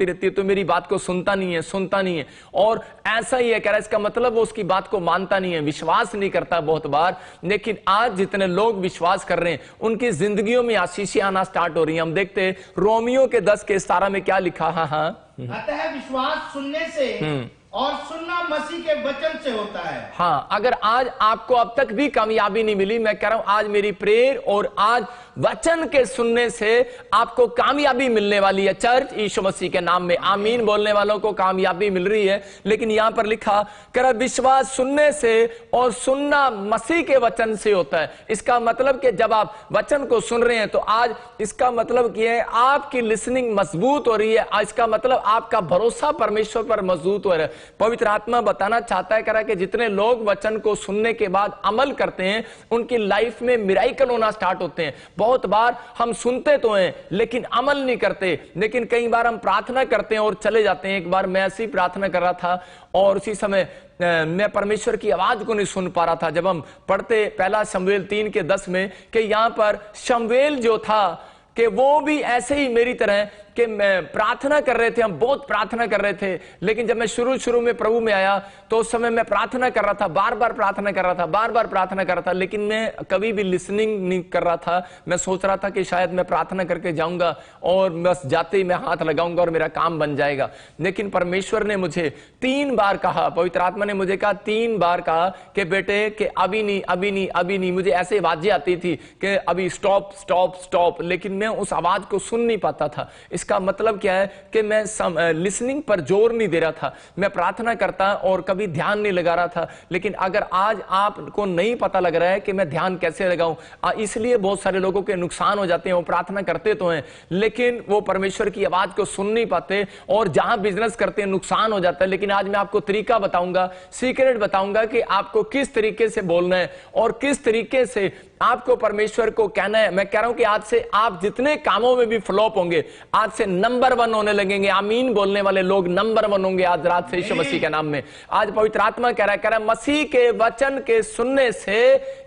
रहती है तो मेरी बात को सुनता नहीं है। और ऐसा ही है, कह रहा है इसका मतलब वो उसकी बात को मानता नहीं है, विश्वास नहीं करता बहुत बार। लेकिन आज जितने लोग विश्वास कर रहे हैं उनकी जिंदगियों में आशीषें आना स्टार्ट हो रही हैं। हम देखते हैं रोमियो के 10:17 में क्या लिखा। हाँ, अतः विश्वास सुनने से और सुनना मसीह के वचन से होता है। हाँ, अगर आज आपको अब तक भी कामयाबी नहीं मिली, मैं कह रहा हूं आज मेरी प्रेयर और आज वचन के सुनने से आपको कामयाबी मिलने वाली है। चर्च यीशु मसीह के नाम में आमीन बोलने वालों को कामयाबी मिल रही है। लेकिन यहां पर लिखा कर विश्वास सुनने से और सुनना मसीह के वचन से होता है। इसका मतलब कि जब आप वचन को सुन रहे हैं तो आज इसका मतलब यह है आपकी लिसनिंग मजबूत हो रही है। इसका मतलब आपका भरोसा परमेश्वर पर मजबूत हो रहा है। पवित्र आत्मा बताना चाहता है करा कि जितने लोग वचन को सुनने के बाद अमल करते हैं उनकी लाइफ में मिराइकल होना स्टार्ट होते हैं। बहुत बार हम सुनते तो हैं लेकिन अमल नहीं करते। लेकिन कई बार हम प्रार्थना करते हैं और चले जाते हैं। एक बार मैं ऐसी प्रार्थना कर रहा था और उसी समय मैं परमेश्वर की आवाज को नहीं सुन पा रहा था। जब हम पढ़ते पहला शमूएल 3:10 में कि यहां पर शमूएल जो था कि वो भी ऐसे ही मेरी तरह कि मैं प्रार्थना कर रहे थे, हम बहुत प्रार्थना कर रहे थे। लेकिन जब मैं शुरू में प्रभु में आया तो उस समय मैं प्रार्थना कर रहा था, बार बार प्रार्थना कर रहा था, बार बार प्रार्थना कर रहा था, लेकिन मैं कभी भी लिसनिंग नहीं कर रहा था। मैं सोच रहा था कि शायद मैं प्रार्थना करके जाऊंगा और बस जाते ही मैं हाथ लगाऊंगा और मेरा काम बन जाएगा। लेकिन परमेश्वर ने मुझे 3 बार कहा, पवित्र आत्मा ने मुझे कहा 3 बार कहा कि बेटे कि अभी नहीं, अभी नहीं, अभी नहीं। मुझे ऐसे आवाजें आती थी कि अभी स्टॉप स्टॉप स्टॉप, लेकिन मैं उस आवाज को सुन नहीं पाता था। इसका मतलब क्या है कि मैं लिसनिंग पर जोर नहीं दे रहा था। मैं प्रार्थना करता और कभी ध्यान नहीं लगा रहा था। लेकिन अगर आज आपको नहीं पता लग रहा है कि मैं ध्यान कैसे लगाऊं, इसलिए बहुत सारे लोगों के नुकसान हो जाते हैं। वो प्रार्थना करते तो हैं लेकिन वो परमेश्वर की आवाज को सुन नहीं पाते और जहां बिजनेस करते हैं नुकसान हो जाता है। लेकिन आज मैं आपको तरीका बताऊंगा, सीक्रेट बताऊंगा कि आपको किस तरीके से बोलना है और किस तरीके से आपको परमेश्वर को कहना है। मैं कह रहा हूं कि आज से आप जितने कामों में भी फ्लॉप होंगे आज से नंबर 1 होने लगेंगे। आमीन बोलने वाले लोग नंबर 1 होंगे आज रात से यीशु मसीह के नाम में। आज पवित्र आत्मा कह रहा है मसीह के वचन के सुनने से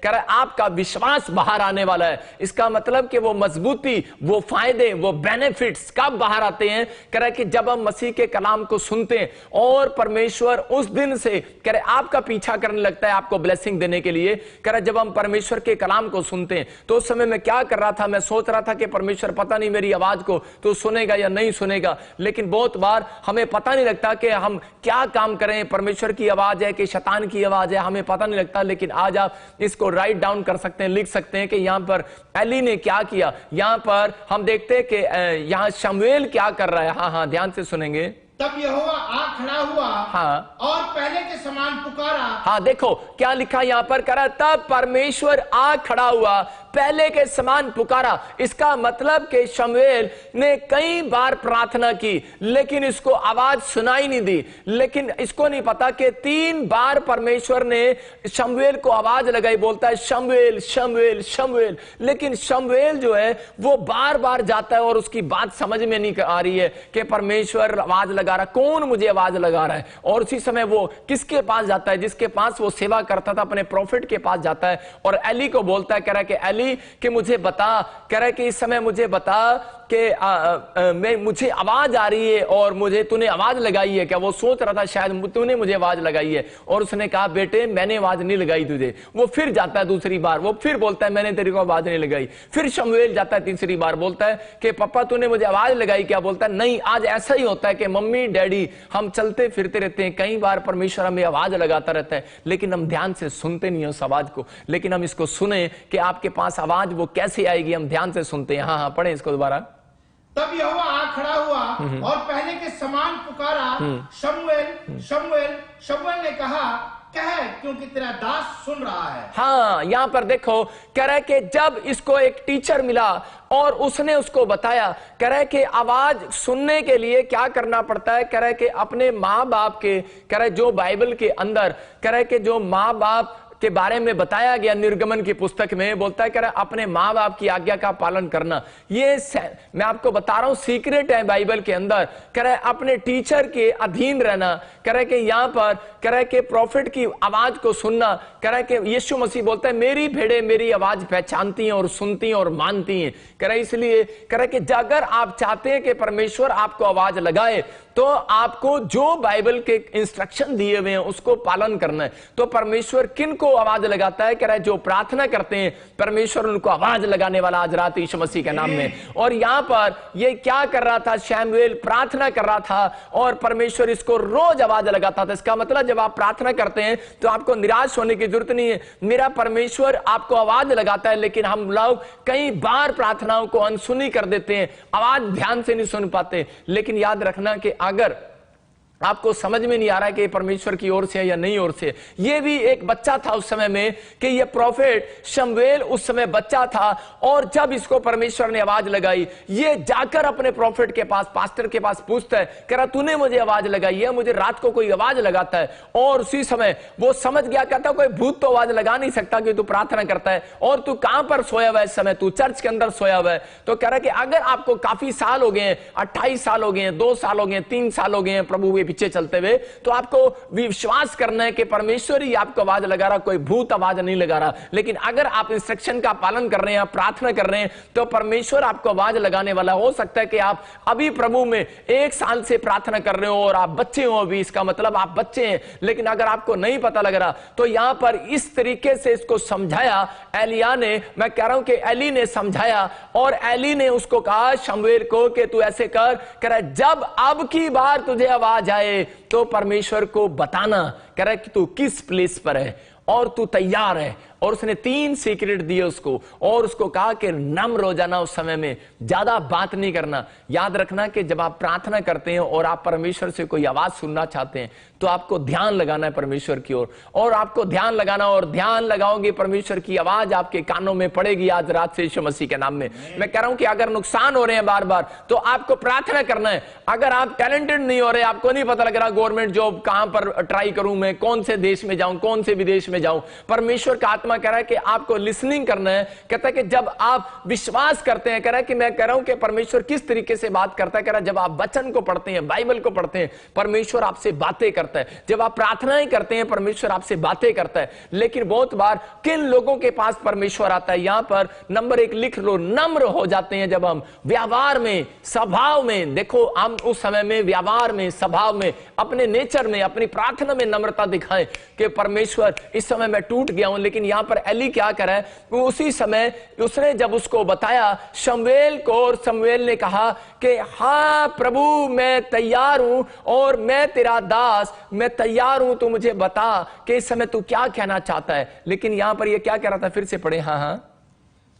कह रहा है आपका विश्वास बाहर आने वाला है। इसका मतलब कि वो मजबूती, वो फायदे, वो बेनिफिट्स कब बाहर आते हैं? कह रहा है कि जब हम मसीह के कलाम को सुनते हैं और परमेश्वर उस दिन से कह रहे आपका पीछा करने लगता है आपको ब्लेसिंग देने के लिए। कह रहा जब हम परमेश्वर के कलाम को सुनते हैं तो उस समय मैं क्या कर रहा था, मैं सोच रहा था कि परमेश्वर पता नहीं मेरी आवाज को तो सुनेगा या नहीं सुनेगा। लेकिन बहुत बार हमें पता नहीं लगता कि हम क्या काम करें, परमेश्वर की आवाज है कि शैतान की आवाज है, हमें पता नहीं लगता। लेकिन आज आप इसको राइट डाउन कर सकते हैं, लिख सकते हैं कि यहां पर एली ने क्या किया। यहां पर हम देखते हैं कि यहां शमूएल क्या कर रहा है। हाँ, ध्यान से सुनेंगे। तब यहोवा आ खड़ा हुआ और पहले के समान पुकारा। देखो क्या लिखा यहां पर, करा तब परमेश्वर आ खड़ा हुआ पहले के समान पुकारा। इसका मतलब कि शमूएल ने कई बार प्रार्थना की लेकिन इसको आवाज सुनाई नहीं दी। लेकिन इसको नहीं पता कि 3 बार परमेश्वर ने शमूएल को आवाज लगाई, बोलता है शमूएल शमूएल शमूएल। लेकिन शमूएल जो है वो बार बार जाता है और उसकी बात समझ में नहीं आ रही है कि परमेश्वर आवाज लगा रहा, कौन मुझे आवाज लगा रहा है। और उसी समय वो किसके पास जाता है? जिसके पास वो सेवा करता था, अपने प्रॉफिट के पास जाता है और एली को बोलता है, कह रहा है कि एली कि मुझे बता, कह रहा है कि इस समय मुझे बता कि मुझे आवाज आ रही है और मुझे तूने आवाज लगाई है क्या? वो सोच रहा था शायद तूने मुझे आवाज लगाई है। और उसने कहा बेटे मैंने आवाज नहीं लगाई तुझे। वो फिर जाता है दूसरी बार, वो फिर बोलता है मैंने तेरे को आवाज नहीं लगाई। फिर शमूएल जाता है तीसरी बार, बोलता है कि पापा तूने मुझे आवाज लगाई क्या? बोलता है नहीं। आज ऐसा ही होता है कि मम्मी डैडी हम चलते फिरते रहते हैं, कई बार परमेश्वर हमें आवाज लगाता रहता है लेकिन हम ध्यान से सुनते नहीं उस आवाज को। लेकिन हम इसको सुने कि आपके पास आवाज वो कैसे आएगी, हम ध्यान से सुनते हैं। हाँ, पढ़े इसको दोबारा। तब यहोवा आ खड़ा हुआ और पहले के समान पुकारा, शमूएल शमूएल। शमूएल ने कहा कह क्योंकि तेरा दास सुन रहा है। हाँ, यहां पर देखो कह रहा है कि जब इसको एक टीचर मिला और उसने उसको बताया, कह रहा है कि आवाज सुनने के लिए क्या करना पड़ता है। कह रहा है कि अपने माँ बाप के, कह रहा है जो बाइबल के अंदर, कह रहा है कि जो माँ बाप के बारे में बताया गया निर्गमन की पुस्तक में, बोलता है कह रहा अपने माँ बाप की आज्ञा का पालन करना। ये मैं आपको बता रहा हूं सीक्रेट है बाइबल के अंदर। कह रहा है अपने टीचर के अधीन रहना। कह रहा है कि यहां पर कह रहा है कि प्रॉफिट की आवाज को सुनना। कह रहा है कि यीशु मसीह बोलता है मेरी भेड़ें मेरी आवाज पहचानती हैं और सुनती हैं और मानती हैं। कह रहा है इसलिए कह रहा है कि अगर आप चाहते हैं कि परमेश्वर आपको आवाज लगाए तो आपको जो बाइबल के इंस्ट्रक्शन दिए हुए हैं उसको पालन करना है। तो परमेश्वर किन को आवाज लगाता है? कह रहा है जो प्रार्थना करते हैं परमेश्वर उनको आवाज लगाने वाला आज रात यीशु मसीह के नाम में। और यहां पर ये क्या कर रहा था? शमूएल प्रार्थना कर रहा था और परमेश्वर इसको रोज आवाज लगाता था। इसका मतलब जब आप प्रार्थना करते हैं तो आपको निराश होने की जरूरत नहीं है। मेरा परमेश्वर आपको आवाज लगाता है, लेकिन हम लोग कई बार प्रार्थनाओं को अनसुनी कर देते हैं, आवाज ध्यान से नहीं सुन पाते। लेकिन याद रखना कि अगर आपको समझ में नहीं आ रहा है कि परमेश्वर की ओर से है या नहीं ओर से, ये भी एक बच्चा था उस समय में कि ये प्रोफेट शमूएल उस समय बच्चा था और जब इसको परमेश्वर ने आवाज लगाई ये जाकर अपने प्रोफेट के पास पास्टर के पास पूछता है, कह रहा तूने मुझे आवाज लगाई है, मुझे रात को कोई आवाज लगाता है। और उसी समय वो समझ गया, कहता कोई भूत तो आवाज लगा नहीं सकता कि तू प्रार्थना करता है और तू कहां पर सोया हुआ है इस समय? तू चर्च के अंदर सोया हुआ है। तो कह रहा कि अगर आपको काफी साल हो गए हैं, 28 साल हो गए हैं, 2 साल हो गए हैं, 3 साल हो गए हैं प्रभु के पीछे चलते हुए, तो आपको विश्वास करना है कि परमेश्वर ही आपको आवाज लगा रहा, कोई भूत आवाज नहीं लगा रहा। लेकिन अगर आप इंस्ट्रक्शन का पालन कर रहे हैं, आप प्रार्थना कर रहे हैं, तो परमेश्वर आपको आवाज लगाने वाला। हो सकता है कि आप अभी प्रभु में 1 साल से प्रार्थना कर रहे हो और आप बच्चे हो अभी, इसका मतलब आप बच्चे हैं। लेकिन अगर आपको नहीं पता लग रहा तो यहां पर इस तरीके से इसको समझाया एलिया ने, मैं कह रहा हूं कि एली ने समझाया और एली ने उसको कहा शमूएल को कि तू ऐसे कर, कह रहा जब अब की बार तुझे आवाज आए तो परमेश्वर को बताना, कह रहा है कि तू किस प्लेस पर है और तू तैयार है। और उसने 3 सीक्रेट दिए उसको और उसको कहा कि नम्र हो जाना, उस समय में ज्यादा बात नहीं करना। याद रखना कि जब आप प्रार्थना करते हैं और आप परमेश्वर से कोई आवाज सुनना चाहते हैं तो आपको ध्यान लगाना है परमेश्वर की ओर, और आपको ध्यान लगाना, और ध्यान लगाओगे परमेश्वर की आवाज आपके कानों में पड़ेगी आज रात से यीशु मसीह के नाम में। मैं कह रहा हूं कि अगर नुकसान हो रहे हैं बार बार तो आपको प्रार्थना करना है। अगर आप टैलेंटेड नहीं हो रहे, आपको नहीं पता लग रहा गवर्नमेंट जॉब कहां पर ट्राई करूं, मैं कौन से देश में जाऊं, कौन से विदेश में जाऊं, परमेश्वर का आत्मा कह रहा है कि आपको लिसनिंग करना है। कहता है कि जब आप विश्वास करते हैं, कह रहा है कि मैं कह रहा हूं कि परमेश्वर किस तरीके से बात करता है, कह रहा है जब आप वचन को पढ़ते हैं, बाइबल को पढ़ते हैं, परमेश्वर आपसे बातें करता है। जब आप प्रार्थनाएं करते हैं परमेश्वर आपसे बातें करता है। लेकिन बहुत बार किन लोगों के पास परमेश्वर आता है? यहां पर नंबर 1 लिख लो, नम्र हो जाते हैं। जब हम व्यवहार में, स्वभाव में, देखो हम उस समय में व्यवहार में, स्वभाव में, अपने नेचर में, अपनी प्रार्थना में नम्रता दिखाएं कि परमेश्वर इस समय मैं टूट गया हूं। लेकिन यहां पर एली क्या करे, उसी समय उसने जब उसको बताया शमूएल को, और शमूएल ने कहा कि हाँ प्रभु मैं तैयार हूं और मैं तेरा दास, मैं तैयार हूं, तू मुझे बता कि इस समय तू क्या कहना चाहता है। लेकिन यहां पर ये क्या कह रहा था, फिर से पढ़े। हाँ हाँ।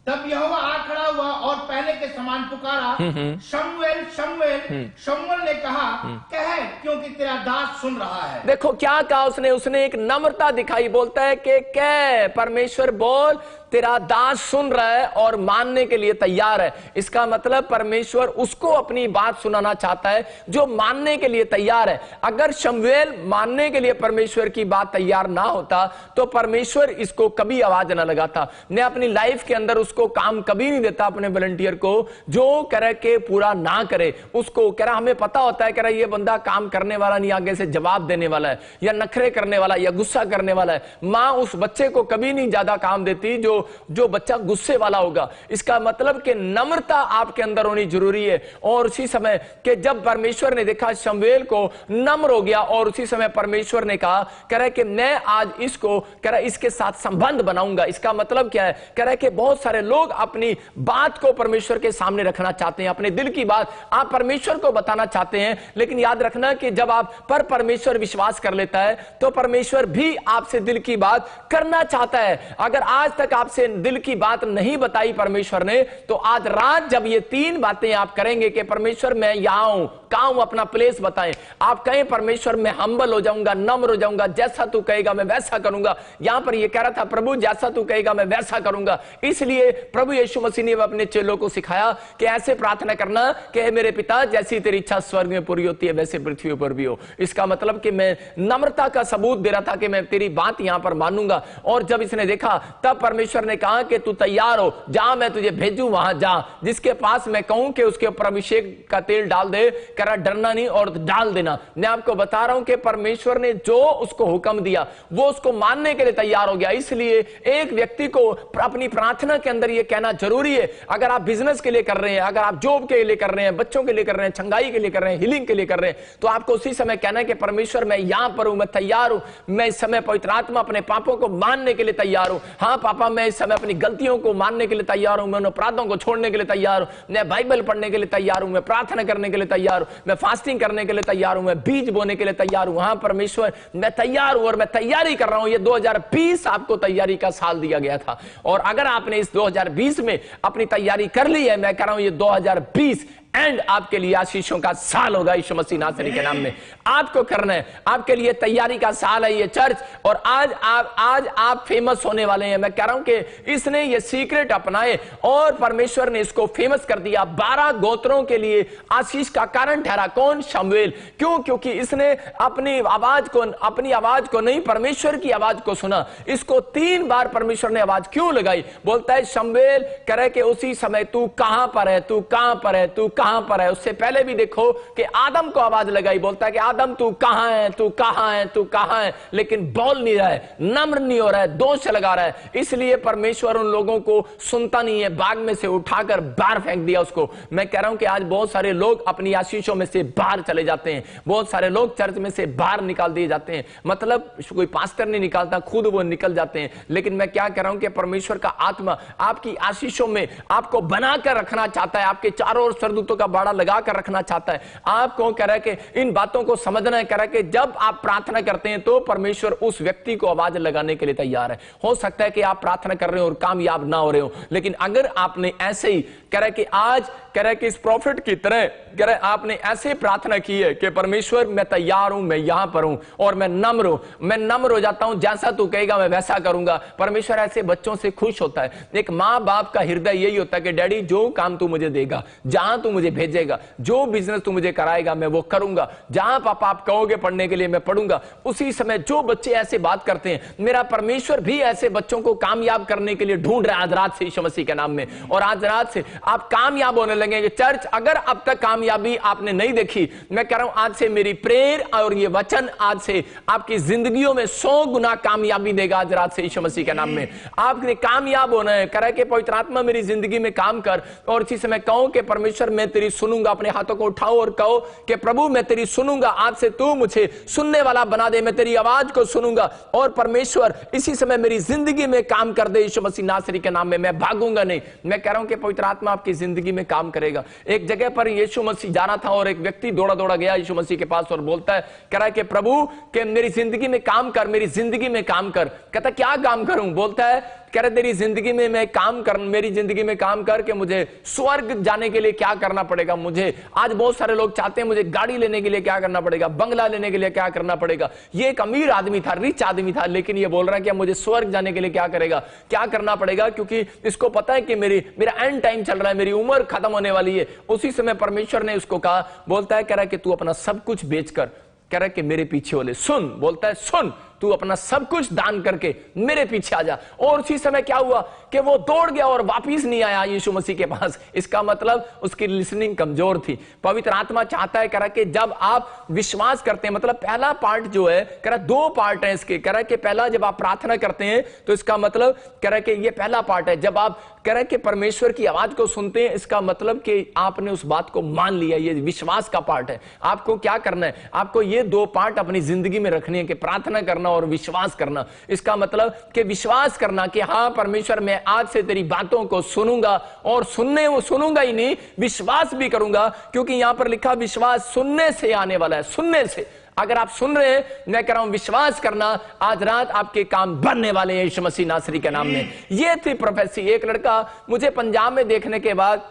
तब यहोवा आ खड़ा हुआ और पहले के समान पुकारा, शमूएल शमूएल। शमूएल ने कहा कह, क्योंकि तेरा दास सुन रहा है। देखो क्या कहा उसने एक नम्रता दिखाई। बोलता है कि कह, परमेश्वर बोल, तेरा दास सुन रहा है और मानने के लिए तैयार है। इसका मतलब परमेश्वर उसको अपनी बात सुनाना चाहता है जो मानने के लिए तैयार है। अगर शमूएल मानने के लिए परमेश्वर की बात तैयार ना होता तो परमेश्वर इसको कभी आवाज ना लगाता। मैं अपनी लाइफ के अंदर उसको काम कभी नहीं देता अपने वॉलंटियर को जो करे के पूरा ना करे। उसको कह रहा हमें पता होता है, कह रहा ये बंदा काम करने वाला नहीं, आगे से जवाब देने वाला है या नखरे करने वाला या गुस्सा करने वाला है। मां उस बच्चे को कभी नहीं ज्यादा काम देती जो बच्चा गुस्से वाला होगा। इसका मतलब कि नम्रता आपके अंदर होनी जरूरी है। और उसी समय कि जब परमेश्वर ने देखा शमूएल को नम्र हो गया और उसी समय परमेश्वर ने कहा, कह रहा है कि मैं आज इसको, कह रहा है इसके साथ संबंध बनाऊंगा। इसका मतलब क्या है, कह रहा है कि बहुत सारे लोग अपनी बात को परमेश्वर के सामने रखना चाहते हैं, अपने दिल की बात आप परमेश्वर को बताना चाहते हैं। लेकिन याद रखना कि जब आप पर परमेश्वर विश्वास कर लेता है तो परमेश्वर भी आपसे दिल की बात करना चाहता है। अगर आज तक आपसे दिल की बात नहीं बताई परमेश्वर ने, तो आज रात जब ये 3 बातें आप करेंगे कि परमेश्वर मैं यहां हूं, काम, अपना प्लेस बताएं। आप कहें परमेश्वर मैं हम्बल हो जाऊंगा, नम्र हो जाऊंगा, जैसा तू कहेगा मैं वैसा करूंगा। यहां पर यह कह रहा था प्रभु जैसा तू कहेगा मैं वैसा करूंगा। इसलिए प्रभु यीशु मसीह ने अपने चेलों को सिखाया कि ऐसे प्रार्थना करना कि हे मेरे पिता जैसी तेरी इच्छा स्वर्ग में पूरी होती है वैसे पृथ्वी पर भी हो। इसका मतलब कि मैं नम्रता का सबूत दे रहा था कि मैं तेरी बात यहां पर मानूंगा। और जब इसने देखा तब परमेश्वर ने कहा कि तू तैयार हो, जहां मैं तुझे भेजूं वहां जा, जिसके पास मैं कहूं कि उसके ऊपर अभिषेक का तेल डाल दे, कह रहा डरना नहीं और डाल देना। मैं आपको बता रहा हूं कि परमेश्वर ने जो उसको हुक्म दिया वो उसको मानने के लिए तैयार हो गया। इसलिए एक व्यक्ति को अपनी प्रार्थना के अंदर यह कहना जरूरी है। अगर आप बिजनेस के लिए कर रहे हैं, अगर आप जॉब के लिए कर रहे हैं, बच्चों के लिए कर रहे हैं, छंगाई के लिए कर रहे हैं, हीलिंग के लिए कर रहे हैं, तो आपको उसी समय कहना है कि परमेश्वर मैं यहां पर हूं, मैं तैयार हूं, मैं इस समय पवित्र आत्मा अपने पापों को मानने के लिए तैयार हूं। हां पापा मैं इस समय अपनी गलतियों को मानने के लिए तैयार हूं, मैं उन अपराधों को छोड़ने के लिए तैयार हूं, मैं बाइबल पढ़ने के लिए तैयार हूं, मैं प्रार्थना करने के लिए तैयार हूं, मैं फास्टिंग करने के लिए तैयार हूं, मैं बीज बोने के लिए तैयार हूं। हां परमेश्वर मैं तैयार हूं और मैं तैयारी कर रहा हूं। ये 2020 आपको तैयारी का साल दिया गया था और अगर आपने इस 2020 में अपनी तैयारी कर ली है, मैं कह रहा हूं ये 2020 एंड आपके लिए आशीषों का साल होगा यीशु मसीह नासरी के नाम में। आपको करना है, आपके लिए तैयारी का साल है ये चर्च। और आज आप फेमस होने वाले हैं। मैं कह रहा हूं कि इसने ये सीक्रेट अपनाए और परमेश्वर ने इसको फेमस कर दिया। 12 गोत्रों के लिए आशीष का कारण ठहरा। कौन? शमूएल। क्यों? क्योंकि इसने अपनी आवाज को नहीं परमेश्वर की आवाज को सुना। इसको 3 बार परमेश्वर ने आवाज क्यों लगाई? बोलता है शमूएल करे कि उसी समय तू कहां पर है, तू कहां पर है, तू कहां पर है। उससे पहले भी देखो कि आदम को आवाज लगाई, बोलता है कि आदम तू कहां है, तू कहां है, तू कहां है, लेकिन बोल नहीं रहा है, नम्र नहीं हो रहा है, दोष लगा रहा है। इसलिए परमेश्वर उन लोगों को सुनता नहीं है, बाग में से उठाकर बाहर फेंक दिया उसको। मैं कह रहा हूं कि आज बहुत सारे लोग अपनी आशीषों में से बाहर चले जाते हैं, बहुत सारे लोग चर्च में से बाहर निकाल दिए जाते हैं। मतलब कोई पास्टर नहीं निकालता, खुद वो निकल जाते हैं। लेकिन मैं क्या कह रहा हूं कि परमेश्वर का आत्मा आपकी आशीषों में आपको बनाकर रखना चाहता है, आपके चारों ओर सरदूतों का बाड़ा लगाकर रखना चाहता है। आपको कह रहा है कि इन बातों को समझना है। कह रहा है कि जब आप प्रार्थना करते हैं तो परमेश्वर उस व्यक्ति को आवाज लगाने के लिए तैयार है। हो सकता है कि आप प्रार्थना कर रहे हो और कामयाब ना हो रहे हो, लेकिन अगर आपने ऐसे ही कह रहा है कि आज कह रहा है कि इस प्रॉफिट की तरह कह रहा है आपने ऐसे प्रार्थना की है कि परमेश्वर मैं तैयार हूं, मैं यहां पर हूं और मैं नम्र हो जाता हूं, जैसा तू कहेगा मैं वैसा करूंगा। परमेश्वर ऐसे बच्चों से खुश होता है। एक मां बाप का हृदय यही होता है कि डैडी जो काम तू मुझे देगा, जहां तू मुझे भेजेगा, जो बिजनेस तू मुझे कराएगा मैं वो करूंगा, जहां पापा आप कहोगे पढ़ने के लिए मैं पढ़ूंगा। उसी समय जो बच्चे ऐसे बात करते हैं, मेरा परमेश्वर भी ऐसे बच्चों को कामयाब करने के लिए ढूंढ रहा है आज रात से यीशु मसीह के नाम में। और आज रात से आप कामयाब होने लगेंगे। चर्च अगर अब तक कामयाबी आपने नहीं देखी, मैं कह रहा हूं आज से मेरी प्रेयर और ये वचन आज से आपकी जिंदगियों में 100 गुना कामयाबी देगा। आज रात से यीशु मसीह के नाम में आपने कामयाब होना है। कह रहा है कि पवित्र आत्मा मेरी जिंदगी में काम कर और इसी समय कहो कि परमेश्वर मैं तेरी सुनूंगा। अपने हाथों को उठाओ और कहो कि प्रभु मैं तेरी सुनूंगा, आज से तू मुझे सुनने वाला बना दे, मैं तेरी आवाज को सुनूंगा। और परमेश्वर इसी समय मेरी जिंदगी में काम कर दे यीशु मसीह नासरी के नाम में। मैं भागूंगा नहीं। मैं कह रहा हूं कि पवित्र आत्मा आपकी जिंदगी में काम करेगा। एक जगह पर यीशु मसीह जाना था और एक व्यक्ति दौड़ा दौड़ा गया यीशु मसीह के पास और बोलता है, कह रहा है कि प्रभु कि मेरी जिंदगी में काम कर, मेरी जिंदगी में काम कर। कहता क्या काम करूं? बोलता है कह रहे तेरी जिंदगी में मैं काम कर, मेरी जिंदगी में काम करके मुझे स्वर्ग जाने के लिए क्या करना पड़ेगा? मुझे आज बहुत सारे लोग चाहते हैं मुझे गाड़ी लेने के लिए क्या करना पड़ेगा, बंगला लेने के लिए क्या करना पड़ेगा। ये एक अमीर आदमी था, रिच आदमी था, लेकिन ये बोल रहा है कि मुझे स्वर्ग जाने के लिए क्या करेगा, क्या करना पड़ेगा, क्योंकि इसको पता है कि मेरा एंड टाइम चल रहा है, मेरी उम्र खत्म होने वाली है। उसी समय परमेश्वर ने उसको कहा, बोलता है कह रहा है कि तू अपना सब कुछ बेचकर, कह रहा है कि मेरे पीछे वाले सुन, बोलता है सुन, तू अपना सब कुछ दान करके मेरे पीछे आ जा। और उसी समय क्या हुआ कि वो दौड़ गया और वापिस नहीं आया यीशु मसीह के पास। इसका मतलब उसकी लिसनिंग कमजोर थी। पवित्र आत्मा चाहता है कह रहा कि जब आप विश्वास करते हैं, मतलब पहला पार्ट जो है कह रहा 2 पार्ट है इसके। कह रहा कि पहला जब आप प्रार्थना करते हैं तो इसका मतलब कह रहा कि ये पहला पार्ट है। जब आप कह रहे कि परमेश्वर की आवाज को सुनते हैं, इसका मतलब कि आपने उस बात को मान लिया, ये विश्वास का पार्ट है। आपको क्या करना है? आपको ये 2 पार्ट अपनी जिंदगी में रखनी है कि प्रार्थना करना और विश्वास करना। इसका मतलब कि विश्वास करना कि हां परमेश्वर मैं आज से तेरी बातों को सुनूंगा और सुनूंगा ही नहीं, विश्वास भी करूंगा, क्योंकि यहां पर लिखा विश्वास सुनने से आने वाला है। सुनने से अगर आप सुन रहे हैं, मैं कह रहा हूं विश्वास करना, आज रात आपके काम बनने वाले हैं यीशु मसीह नासरी के नाम में। यह थी प्रोफेसी। एक लड़का मुझे पंजाब में देखने के बाद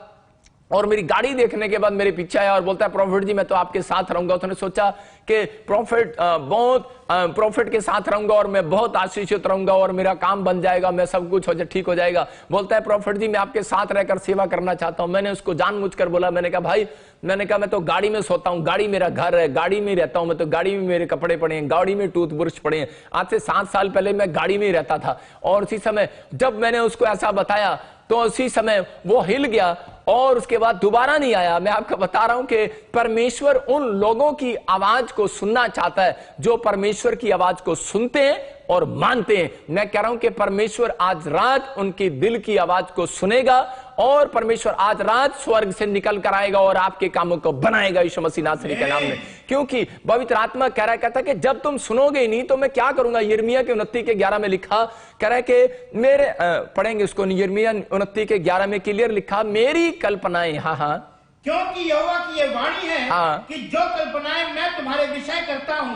और मेरी गाड़ी देखने के बाद मेरे पीछे आया और बोलता है प्रॉफिट जी मैं तो आपके साथ रहूंगा। उसने सोचा कि प्रॉफिट के साथ रहूंगा और मैं बहुत आशीषित रहूंगा और मेरा काम बन जाएगा, मैं सब कुछ ठीक हो जाएगा। बोलता है प्रॉफिट जी मैं आपके साथ रहकर सेवा करना चाहता हूं। मैंने उसको जानबूझकर बोला, मैंने कहा भाई, मैंने कहा मैं तो गाड़ी में सोता हूं, गाड़ी मेरा घर है, गाड़ी में रहता हूं, मैं तो गाड़ी में मेरे कपड़े पड़े हैं, गाड़ी में टूथब्रश पड़े हैं। आज से 7 साल पहले मैं गाड़ी में ही रहता था। और उसी समय जब मैंने उसको ऐसा बताया तो उसी समय वो हिल गया और उसके बाद दोबारा नहीं आया। मैं आपको बता रहा हूं कि परमेश्वर उन लोगों की आवाज को सुनना चाहता है जो परमेश्वर की आवाज को सुनते हैं और मानते हैं। मैं कह रहा हूं कि परमेश्वर आज रात उनकी दिल की आवाज को सुनेगा और परमेश्वर आज रात स्वर्ग से निकल कर आएगा और आपके कामों को बनाएगा यीशु मसीह नासरी के नाम में। क्योंकि पवित्र आत्मा कहता है कि जब तुम सुनोगे ही नहीं तो मैं क्या करूंगा। यिर्मयाह के 29:11 में लिखा, कह रहा है कि मेरे पढ़ेंगे उसको, यिर्मयाह 29:11 में क्लियर लिखा, मेरी कल्पनाएं, हाँ क्योंकि यहोवा की ये वाणी है कि जो कल्पनाएं मैं तुम्हारे विषय करता हूं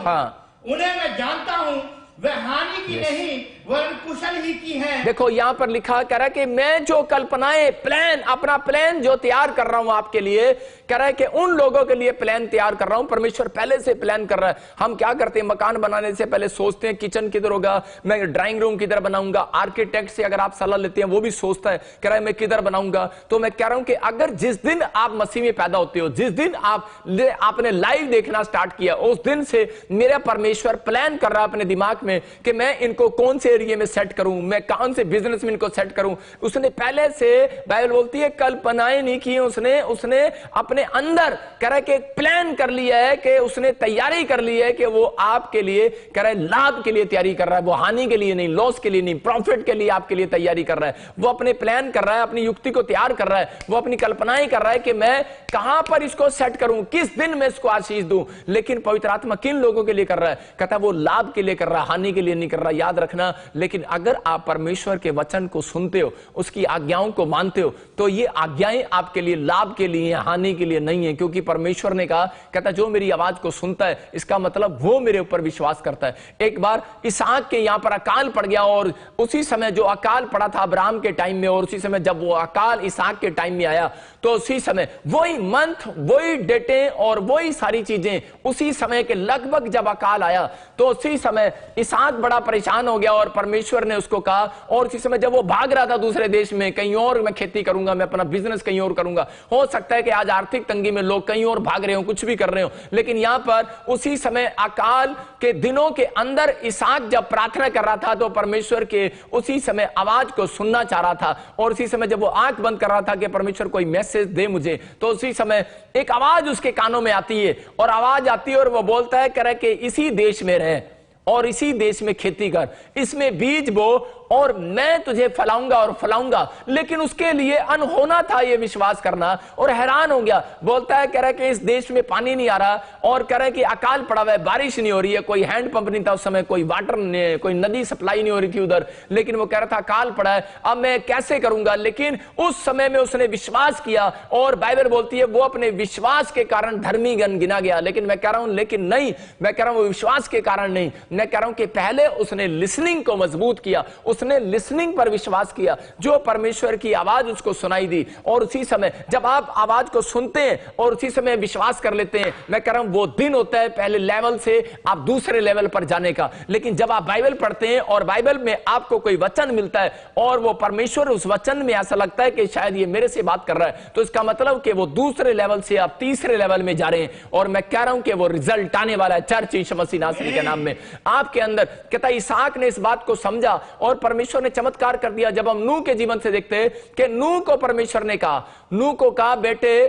उन्हें मैं जानता हूं, वह हानि की नहीं वरन कुशल ही की है। देखो यहां पर लिखा, कह रहा है कि मैं जो कल्पनाएं, प्लान, अपना प्लान जो तैयार कर रहा हूं आपके लिए, कह रहा है कि उन लोगों के लिए प्लान तैयार कर रहा हूं। परमेश्वर पहले से प्लान कर रहा है। हम क्या करते हैं, मकान बनाने से पहले सोचते हैं किचन किधर होगा, मैं ड्राइंग रूम किधर बनाऊंगा। आर्किटेक्ट से अगर आप सलाह लेते हैं वो भी सोचता है, कह रहा है मैं किधर बनाऊंगा। तो मैं कह रहा हूं कि अगर जिस दिन आप मसीह में पैदा होते हो, जिस दिन आपने लाइव देखना स्टार्ट किया, उस दिन से मेरा परमेश्वर प्लान कर रहा है अपने दिमाग में कि मैं इनको कौन से एरिया में सेट करूं, मैं कौन से बिजनेस में इनको सेट करूं। उसने पहले से, बाइबल बोलती है, कल्पनाएं नहीं की उसने अपने अंदर, कह रहा है कि प्लान कर लिया है, कि उसने तैयारी कर ली है कि वो आपके लिए, कह रहा है लाभ के लिए तैयारी कर रहा है, वो हानि के लिए नहीं, लॉस के लिए नहीं, प्रॉफिट के लिए आपके लिए तैयारी कर रहा है। वो अपने प्लान कर रहा है, अपनी युक्ति को तैयार कर रहा है, वो अपनी कल्पनाएं कर रहा है कि मैं कहां पर इसको सेट करूं, किस दिन मैं इसको आशीष दूं। लेकिन पवित्र आत्मा किन लोगों के लिए कर रहा है, कहता है वो लाभ के लिए कर रहा है, हानि के लिए नहीं कर रहा। याद रखना, लेकिन अगर आप परमेश्वर के वचन को सुनते हो, उसकी आज्ञाओं को मानते हो, तो ये आज्ञाएं आपके लिए लाभ के लिए, हानि के लिए नहीं है। क्योंकि परमेश्वर ने कहा, कहता जो मेरी आवाज को सुनता है, इसका मतलब वो मेरे ऊपर विश्वास करता है। एक बार इसहाक के यहां पर अकाल पड़ गया और उसी समय जो अकाल पड़ा था अब्राहम के टाइम में, और उसी समय जब वो अकाल इसहाक के टाइम में आया, तो उसी समय वही मंथ, वही डेटें और वही सारी चीजें, उसी समय के लगभग जब अकाल आया तो उसी समय इसहाक बड़ा परेशान हो गया और परमेश्वर ने उसको कहा, और उसी समय जब वो भाग रहा था दूसरे देश में, कहीं और मैं खेती करूंगा, मैं अपना बिजनेस कहीं और करूंगा। हो सकता है कि आज आर्थिक तंगी में लोग कहीं और भाग रहे हो, कुछ भी कर रहे हो, लेकिन यहां पर उसी समय अकाल के दिनों के अंदर इसहाक जब प्रार्थना कर रहा था तो परमेश्वर के उसी समय आवाज को सुनना चाह रहा था। और उसी समय जब वो आंख बंद कर रहा था कि परमेश्वर कोई मैसेज दे मुझे, तो उसी समय एक आवाज उसके कानों में आती है, और आवाज आती है और वो बोलता है, कह रहा है कि इसी देश में रहे और इसी देश में खेती कर, इसमें बीज बो और मैं तुझे फलाऊंगा और फलाऊंगा। लेकिन उसके लिए अनहोना था ये विश्वास करना, और हैरान हो गया। बोलता है, कह रहा है कि इस देश में पानी नहीं आ रहा, और कह रहा है कि अकाल पड़ा हुआ है, बारिश नहीं हो रही है, कोई हैंडपंप नहीं था उस समय, कोई वाटर नहीं, कोई नदी सप्लाई नहीं हो रही थी उधर, लेकिन वो कह रहा था अकाल पड़ा है, अब मैं कैसे करूंगा। लेकिन उस समय में उसने विश्वास किया, और बाइबल बोलती है वो अपने विश्वास के कारण धर्मी गिना गया। लेकिन मैं कह रहा हूं, लेकिन नहीं, मैं कह रहा हूं वो विश्वास के कारण नहीं, मैं कह रहा हूं कि पहले उसने लिसनिंग को मजबूत किया, उसने लिसनिंग पर विश्वास किया, जो परमेश्वर की आवाज उसको सुनाई दी। और उसी समय जब आप आवाज को सुनते हैं और उसी समय विश्वास कर लेते हैं, मैं कह रहा हूं वो दिन होता है पहले लेवल से आप दूसरे लेवल पर जाने का। लेकिन जब आप बाइबल पढ़ते हैं और बाइबल में आपको कोई वचन मिलता है और वो परमेश्वर उस वचन में ऐसा लगता है कि शायद ये मेरे से बात कर रहा है, तो इसका मतलब कि वो दूसरे लेवल से आप तीसरे लेवल में जा रहे हैं। और मैं कह रहा हूं कि वो रिजल्ट आने वाला है चर्च यीशु मसीह नासरी के नाम में आपके अंदर। कहता इसहाक ने इस बात को समझा और परमेश्वर ने चमत्कार कर दिया। जब हम नूह के जीवन से देखते हैं कि नूह को परमेश्वर ने कहा, नूह को कहा बेटे,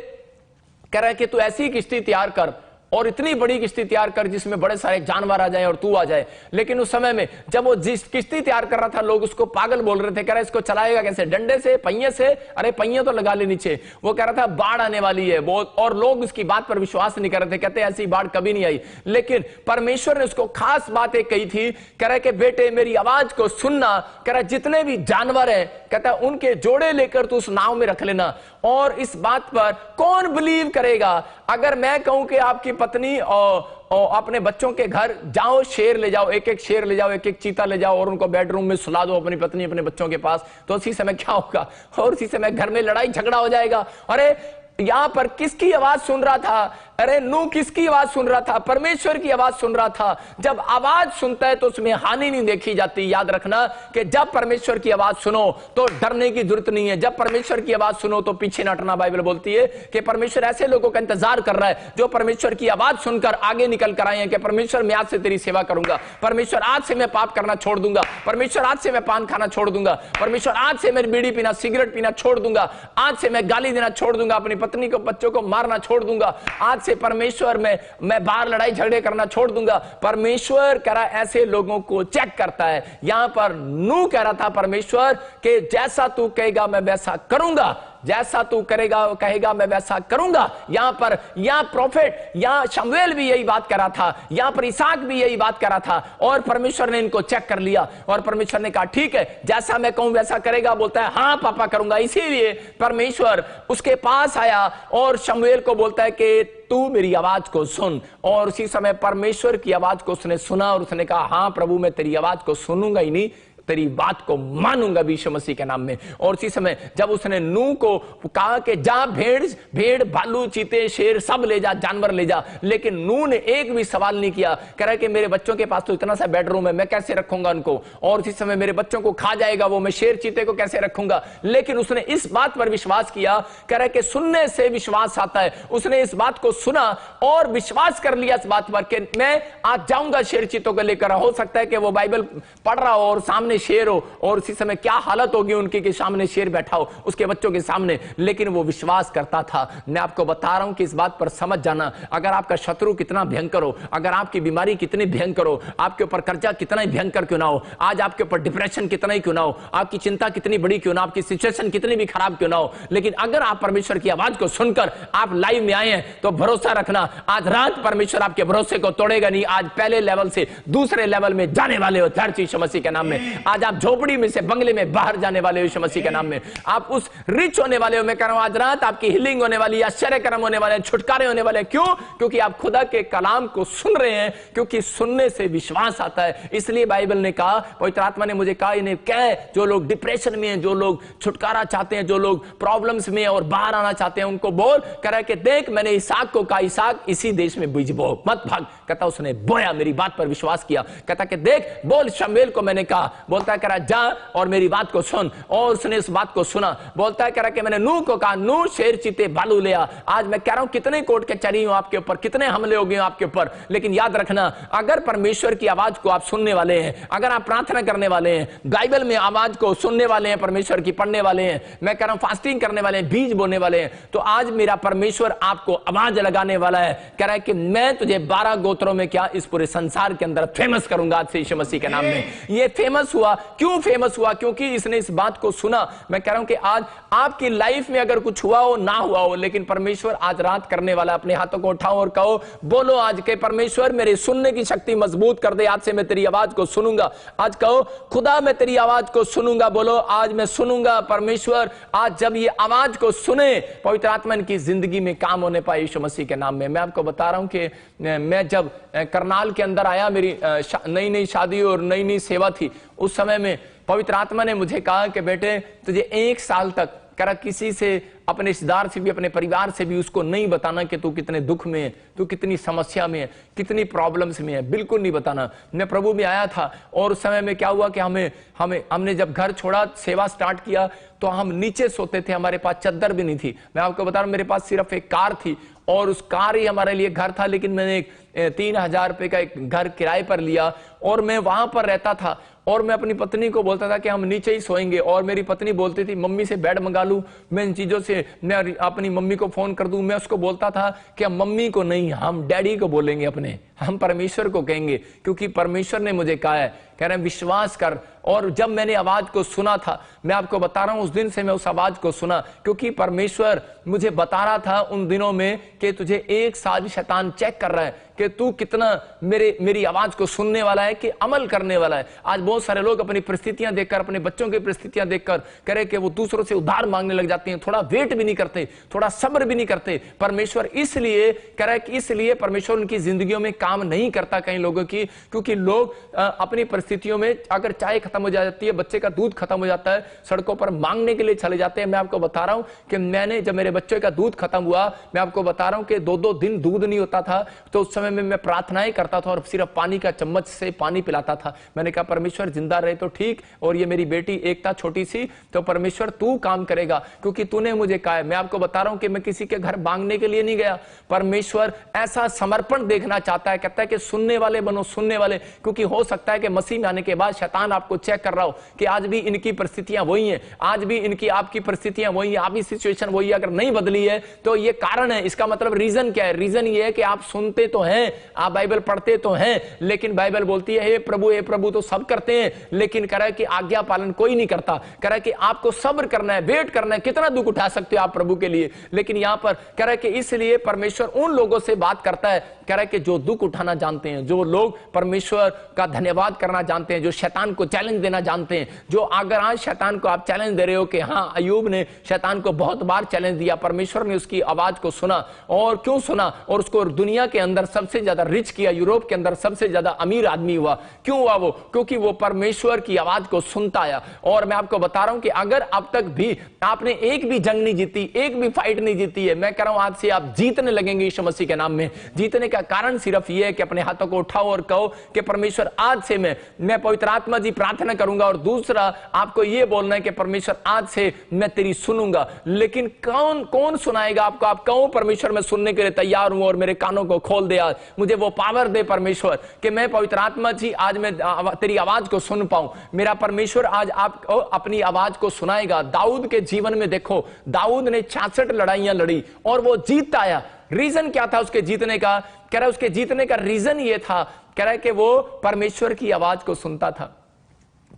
कह रहा है कि तू ऐसी किश्ती तैयार कर और इतनी बड़ी किश्ती तैयार कर जिसमें बड़े सारे जानवर आ जाएं और तू आ जाए। लेकिन उस समय में जब वो जिस किश्ती तैयार कर रहा था, लोग उसको पागल बोल रहे थे, कह रहा है इसको चलाएगा कैसे, डंडे से, पहिए से, अरे पहिए तो लगा ले नीचे। वो कह रहा था बाढ़ आने वाली है वो, और लोग उसकी बात पर विश्वास नहीं कर रहे थे, कहते ऐसी बाढ़ कभी नहीं आई। लेकिन परमेश्वर ने उसको खास बात एक कही थी, कह रहा है कि बेटे मेरी आवाज को सुनना, कह रहा है जितने भी जानवर है, कहता है उनके जोड़े लेकर तू उस नाव में रख लेना। और इस बात पर कौन बिलीव करेगा अगर मैं कहूं कि आपकी पत्नी और अपने बच्चों के घर जाओ, शेर ले जाओ, एक एक शेर ले जाओ, एक एक चीता ले जाओ और उनको बेडरूम में सुला दो अपनी पत्नी अपने बच्चों के पास, तो उसी समय क्या होगा, और उसी समय घर में लड़ाई झगड़ा हो जाएगा। अरे यहां पर किसकी आवाज सुन रहा था? अरे नूह किसकी आवाज सुन रहा था? परमेश्वर की आवाज सुन रहा था। जब आवाज सुनता है तो उसमें हानि नहीं देखी जाती। याद रखना कि जब परमेश्वर की आवाज सुनो तो डरने की जरूरत नहीं है। जब परमेश्वर की आवाज सुनो तो पीछे न हटना। बाइबल बोलती है कि परमेश्वर ऐसे लोगों का इंतजार कर रहा है जो परमेश्वर की आवाज सुनकर आगे निकल कर आए हैं कि परमेश्वर मैं आज से तेरी सेवा करूंगा, परमेश्वर आज से मैं पाप करना छोड़ दूंगा, परमेश्वर आज से मैं पान खाना छोड़ दूंगा, परमेश्वर आज से मैं बीड़ी पीना सिगरेट पीना छोड़ दूंगा, आज से मैं गाली देना छोड़ दूंगा, अपनी पत्नी को बच्चों को मारना छोड़ दूंगा, आज से परमेश्वर मैं बाहर लड़ाई झगड़े करना छोड़ दूंगा। परमेश्वर कह रहा ऐसे लोगों को चेक करता है। यहां पर नूह कह रहा था परमेश्वर के जैसा तू कहेगा मैं वैसा करूंगा, जैसा तू करेगा कहेगा मैं वैसा करूंगा। यहां पर यहां प्रोफेट यहां शमूएल भी यही बात कर रहा था, यहां पर इसहाक भी यही बात कर रहा था और परमेश्वर ने इनको चेक कर लिया और परमेश्वर ने कहा ठीक है जैसा मैं कहूं वैसा करेगा। बोलता है हां पापा करूंगा। इसीलिए परमेश्वर उसके पास आया और शमूएल को बोलता है कि तू मेरी आवाज को सुन। और उसी समय परमेश्वर की आवाज को उसने सुना और उसने कहा हां प्रभु मैं तेरी आवाज को सुनूंगा ही नहीं, तेरी बात को मानूंगा यीशु मसीह के नाम में। और उसी समय जब उसने नूह को कहा कि जा भेड़ भालू चीते शेर सब ले जा, जानवर ले जा, लेकिन नूह ने एक भी सवाल नहीं किया। कह रहा कि मेरे बच्चों के पास तो इतना सा बेडरूम है, मैं कैसे रखूंगा उनको, और उसी समय मेरे बच्चों को खा जाएगा वो, मैं शेर चीते को कैसे रखूंगा। लेकिन उसने इस बात पर विश्वास किया। कह रहा कि सुनने से विश्वास आता है। उसने इस बात को सुना और विश्वास कर लिया इस बात पर कि मैं आज जाऊंगा शेर चीतों को लेकर। हो सकता है कि वो बाइबल पढ़ रहा हो और सामने शेर हो और उसी समय क्या हालत होगी उनकी कि सामने शेर बैठा हो उसके बच्चों के सामने, लेकिन वो विश्वास करता था। मैं आपको बता रहा हूं कि इस बात पर समझ जाना, अगर आपका शत्रु कितना भयंकर हो, अगर आपकी बीमारी कितनी भयंकर हो, आपके ऊपर कर्जा कितना ही भयंकर क्यों ना हो, आज आपके ऊपर डिप्रेशन कितना ही क्यों ना हो, आपकी चिंता कितनी बड़ी क्यों ना, आपकी सिचुएशन कितनी भी खराब क्यों ना हो, लेकिन अगर आप परमेश्वर की आवाज को सुनकर आप लाइव में आए हैं तो भरोसा रखना आज रात परमेश्वर आपके भरोसे को तोड़ेगा नहीं। आज पहले लेवल से दूसरे लेवल में जाने वाले हो चर्च यीशु मसीह के नाम में। आज आप झोपड़ी में से बंगले में बाहर जाने वाले हो यीशु मसीह के नाम में। आप उस रिच होने वाले हो। मैं कह रहा हूं आज रात आपकी हीलिंग होने वाली है, आश्चर्य कर्म होने वाले हैं, छुटकारे होने वाले हैं। क्यों? क्योंकि आप खुदा के कलाम को सुन रहे हैं, क्योंकि सुनने से विश्वास आता है। इसलिए बाइबल ने कहा, पवित्र आत्मा ने मुझे कहा इन्हें कह जो लोग डिप्रेशन में हैं, जो लोग छुटकारा चाहते हैं, जो लोग प्रॉब्लम्स में और बाहर आना चाहते हैं, उनको बोल कह रहा है कि देख मैंने इसहाक को कहा इसहाक इसी देश में बीज बो, मत भाग। कहता उसने बोया, मेरी बात पर विश्वास किया। कहता कि देख बोल शमूएल को मैंने कहा। बोलता कह रहा जा और मेरी बात को सुन, और उसने इस बात को सुना। बोलता है कह रहा कि मैंने नूह को कहा नूह शेर चीते भालू ले आ। आज मैं कह रहा हूं कितने कोर्ट कचहरी हूं आपके ऊपर, कितने हमले हो गए आपके ऊपर, लेकिन याद रखना अगर परमेश्वर की आवाज को आप सुनने वाले हैं, अगर आप प्रार्थना करने वाले हैं, बाइबल में आवाज को सुनने वाले हैं, परमेश्वर की पढ़ने वाले हैं, मैं कह रहा हूं फास्टिंग करने वाले हैं, बीज बोने वाले हैं, तो आज मेरा परमेश्वर आपको आवाज लगाने वाला है। कह रहा है कि मैं तुझे 12 गोत्रों में क्या इस पूरे संसार के अंदर फेमस करूंगा आज से यीशु मसीह के नाम में। ये फेमस हुआ क्यों? फेमस हुआ क्योंकि इसने इस बात को सुना। मैं कह रहा हूं कि आज आपकी लाइफ में अगर कुछ हुआ हो ना हुआ हो, लेकिन परमेश्वर आज रात करने वाला। अपने हाथों को उठाओ और कहो, बोलो आज के परमेश्वर मेरे सुनने की शक्ति मजबूत कर दे, आज से मैं तेरी आवाज को सुनूंगा। आज कहो खुदा मैं तेरी आवाज को सुनूंगा। बोलो आज मैं सुनूंगा परमेश्वर। आज जब ये आवाज को सुने पवित्र आत्मा की जिंदगी में काम होने पाए यीशु मसीह के नाम में। मैं आपको बता रहा हूं कि मैं जब करनाल के अंदर आया, मेरी नई नई शादी और नई नई सेवा थी, उस समय में पवित्र आत्मा ने मुझे कहा कि बेटे तुझे 1 साल तक करा किसी से, अपने रिश्तेदार से भी, अपने परिवार से भी उसको नहीं बताना कि तू कितने दुख में है, तू कितनी समस्या में है, कितनी प्रॉब्लम्स में है, बिल्कुल नहीं बताना। मैं प्रभु में आया था और उस समय में क्या हुआ कि हमने जब घर छोड़ा, सेवा स्टार्ट किया, तो हम नीचे सोते थे, हमारे पास चद्दर भी नहीं थी। मैं आपको बता रहा हूं मेरे पास सिर्फ एक कार थी और उस कार ही हमारे लिए घर था, लेकिन मैंने एक 3000 रुपए का एक घर किराए पर लिया और मैं वहां पर रहता था। और मैं अपनी पत्नी को बोलता था कि हम नीचे ही सोएंगे, और मेरी पत्नी बोलती थी मम्मी से बेड मंगा लूं, मैं इन चीजों से मैं अपनी मम्मी को फोन कर दूं। मैं उसको बोलता था कि हम मम्मी को नहीं, हम डैडी को बोलेंगे, अपने हम परमेश्वर को कहेंगे, क्योंकि परमेश्वर ने मुझे कहा है, कह रहे हैं विश्वास कर। और जब मैंने आवाज को सुना था, मैं आपको बता रहा हूं उस दिन से मैं उस आवाज को सुना, क्योंकि परमेश्वर मुझे बता रहा था उन दिनों में कि तुझे 1 साल शैतान चेक कर रहा है कि तू कितना मेरी आवाज को सुनने वाला है कि अमल करने वाला है। आज बहुत सारे लोग अपनी परिस्थितियां देखकर, अपने बच्चों की परिस्थितियां देखकर करे कि वो दूसरों से उधार मांगने लग जाते हैं, थोड़ा वेट भी नहीं करते, थोड़ा सब्र भी नहीं करते। परमेश्वर इसलिए कह रहा है कि इसलिए परमेश्वर उनकी जिंदगियों में काम नहीं करता कई लोगों की, क्योंकि लोग अपनी परिस्थितियों में अगर चाय खत्म हो जाती है, बच्चे का दूध खत्म हो जाता है, सड़कों पर मांगने के लिए चले जाते हैं। मैं आपको बता रहा हूं कि मैंने जब मेरे बच्चे का दूध खत्म हुआ, मैं आपको बता रहा हूं कि 2-2 दिन दूध नहीं होता था, तो उस समय में मैं प्रार्थनाएं करता था और सिर्फ पानी का चम्मच से पानी पिलाता था। मैंने कहा परमेश्वर जिंदा रहे तो ठीक, और ये मेरी बेटी एक था छोटी सी, तो परमेश्वर तू काम करेगा क्योंकि तूने मुझे कहा है। मैं आपको बता रहा हूं कि मैं किसी के घर मांगने के लिए नहीं गया। परमेश्वर ऐसा समर्पण देखना चाहता है, कहता है कि सुनने वाले बनो, सुनने वाले, क्योंकि हो सकता है कि मसीह में आने के बाद शैतान आपको चेक कर रहा हो कि आज भी इनकी परिस्थितियां वही हैं, आज भी इनकी आपकी परिस्थितियां वही हैं, आपकी सिचुएशन वही है। अगर नहीं बदली है तो ये कारण है। इसका मतलब रीजन क्या है? रीजन ये है कि आप सुनते तो हैं, आप बाइबल पढ़ते तो हैं, लेकिन बाइबल बोलती है हे प्रभु तो सब करते हैं, लेकिन कह रहा है कि आज्ञा पालन कोई नहीं करता। कह रहा है कि आपको सब्र करना है, वेट करना है। कितना दुख उठा सकते हो आप प्रभु के लिए? लेकिन यहां पर कह रहा है कि इसलिए परमेश्वर उन लोगों से बात करता है, कह रहा है कि जो दुख उठाना जानते हैं, जो लोग परमेश्वर का धन्यवाद करना जानते हैं, जो शैतान को चैलेंज देना जानते हैं। जो अगर आज शैतान को आप चैलेंज दे रहे हो कि हां अय्यूब ने शैतान को बहुत बार चैलेंज दिया, परमेश्वर ने उसकी आवाज को सुना, और क्यों सुना, और उसको दुनिया के अंदर सबसे ज्यादा रिच किया, यूरोप के अंदर सबसे ज्यादा अमीर आदमी हुआ। क्यों हुआ वो? क्योंकि वो परमेश्वर की आवाज को सुनता आया। और मैं आपको बता रहा हूं कि अगर अब तक भी आपने एक भी जंग नहीं जीती, एक भी फाइट नहीं जीती है, मैं कह रहा हूं आज से आप जीतने लगेंगे यीशु मसीह के नाम में। जीतने का कारण सिर्फ यह है कि अपने हाथों को उठाओ और कहो कि परमेश्वर आज से मैं पवित्र आत्मा जी प्रार्थना करूंगा, और दूसरा आपको यह बोलना है कि परमेश्वर आज से मैं तेरी सुनूंगा। लेकिन कौन सुनाएगा आपको? आप कहो परमेश्वर मैं सुनने के लिए तैयार हूं और मेरे कानों को खोल दे, आज मुझे वो पावर दे परमेश्वर कि मैं पवित्र आत्मा जी आज मैं तेरी आवाज को सुन पाऊं। मेरा परमेश्वर आज आपको अपनी आवाज को सुनाएगा। दाऊद के जीवन में देखो, दाऊद ने 66 लड़ाइयां लड़ी और वो जीत आया। रीजन क्या था उसके जीतने का? कह रहा है उसके जीतने का रीजन ये था, कह रहा है कि वो परमेश्वर की आवाज को सुनता था।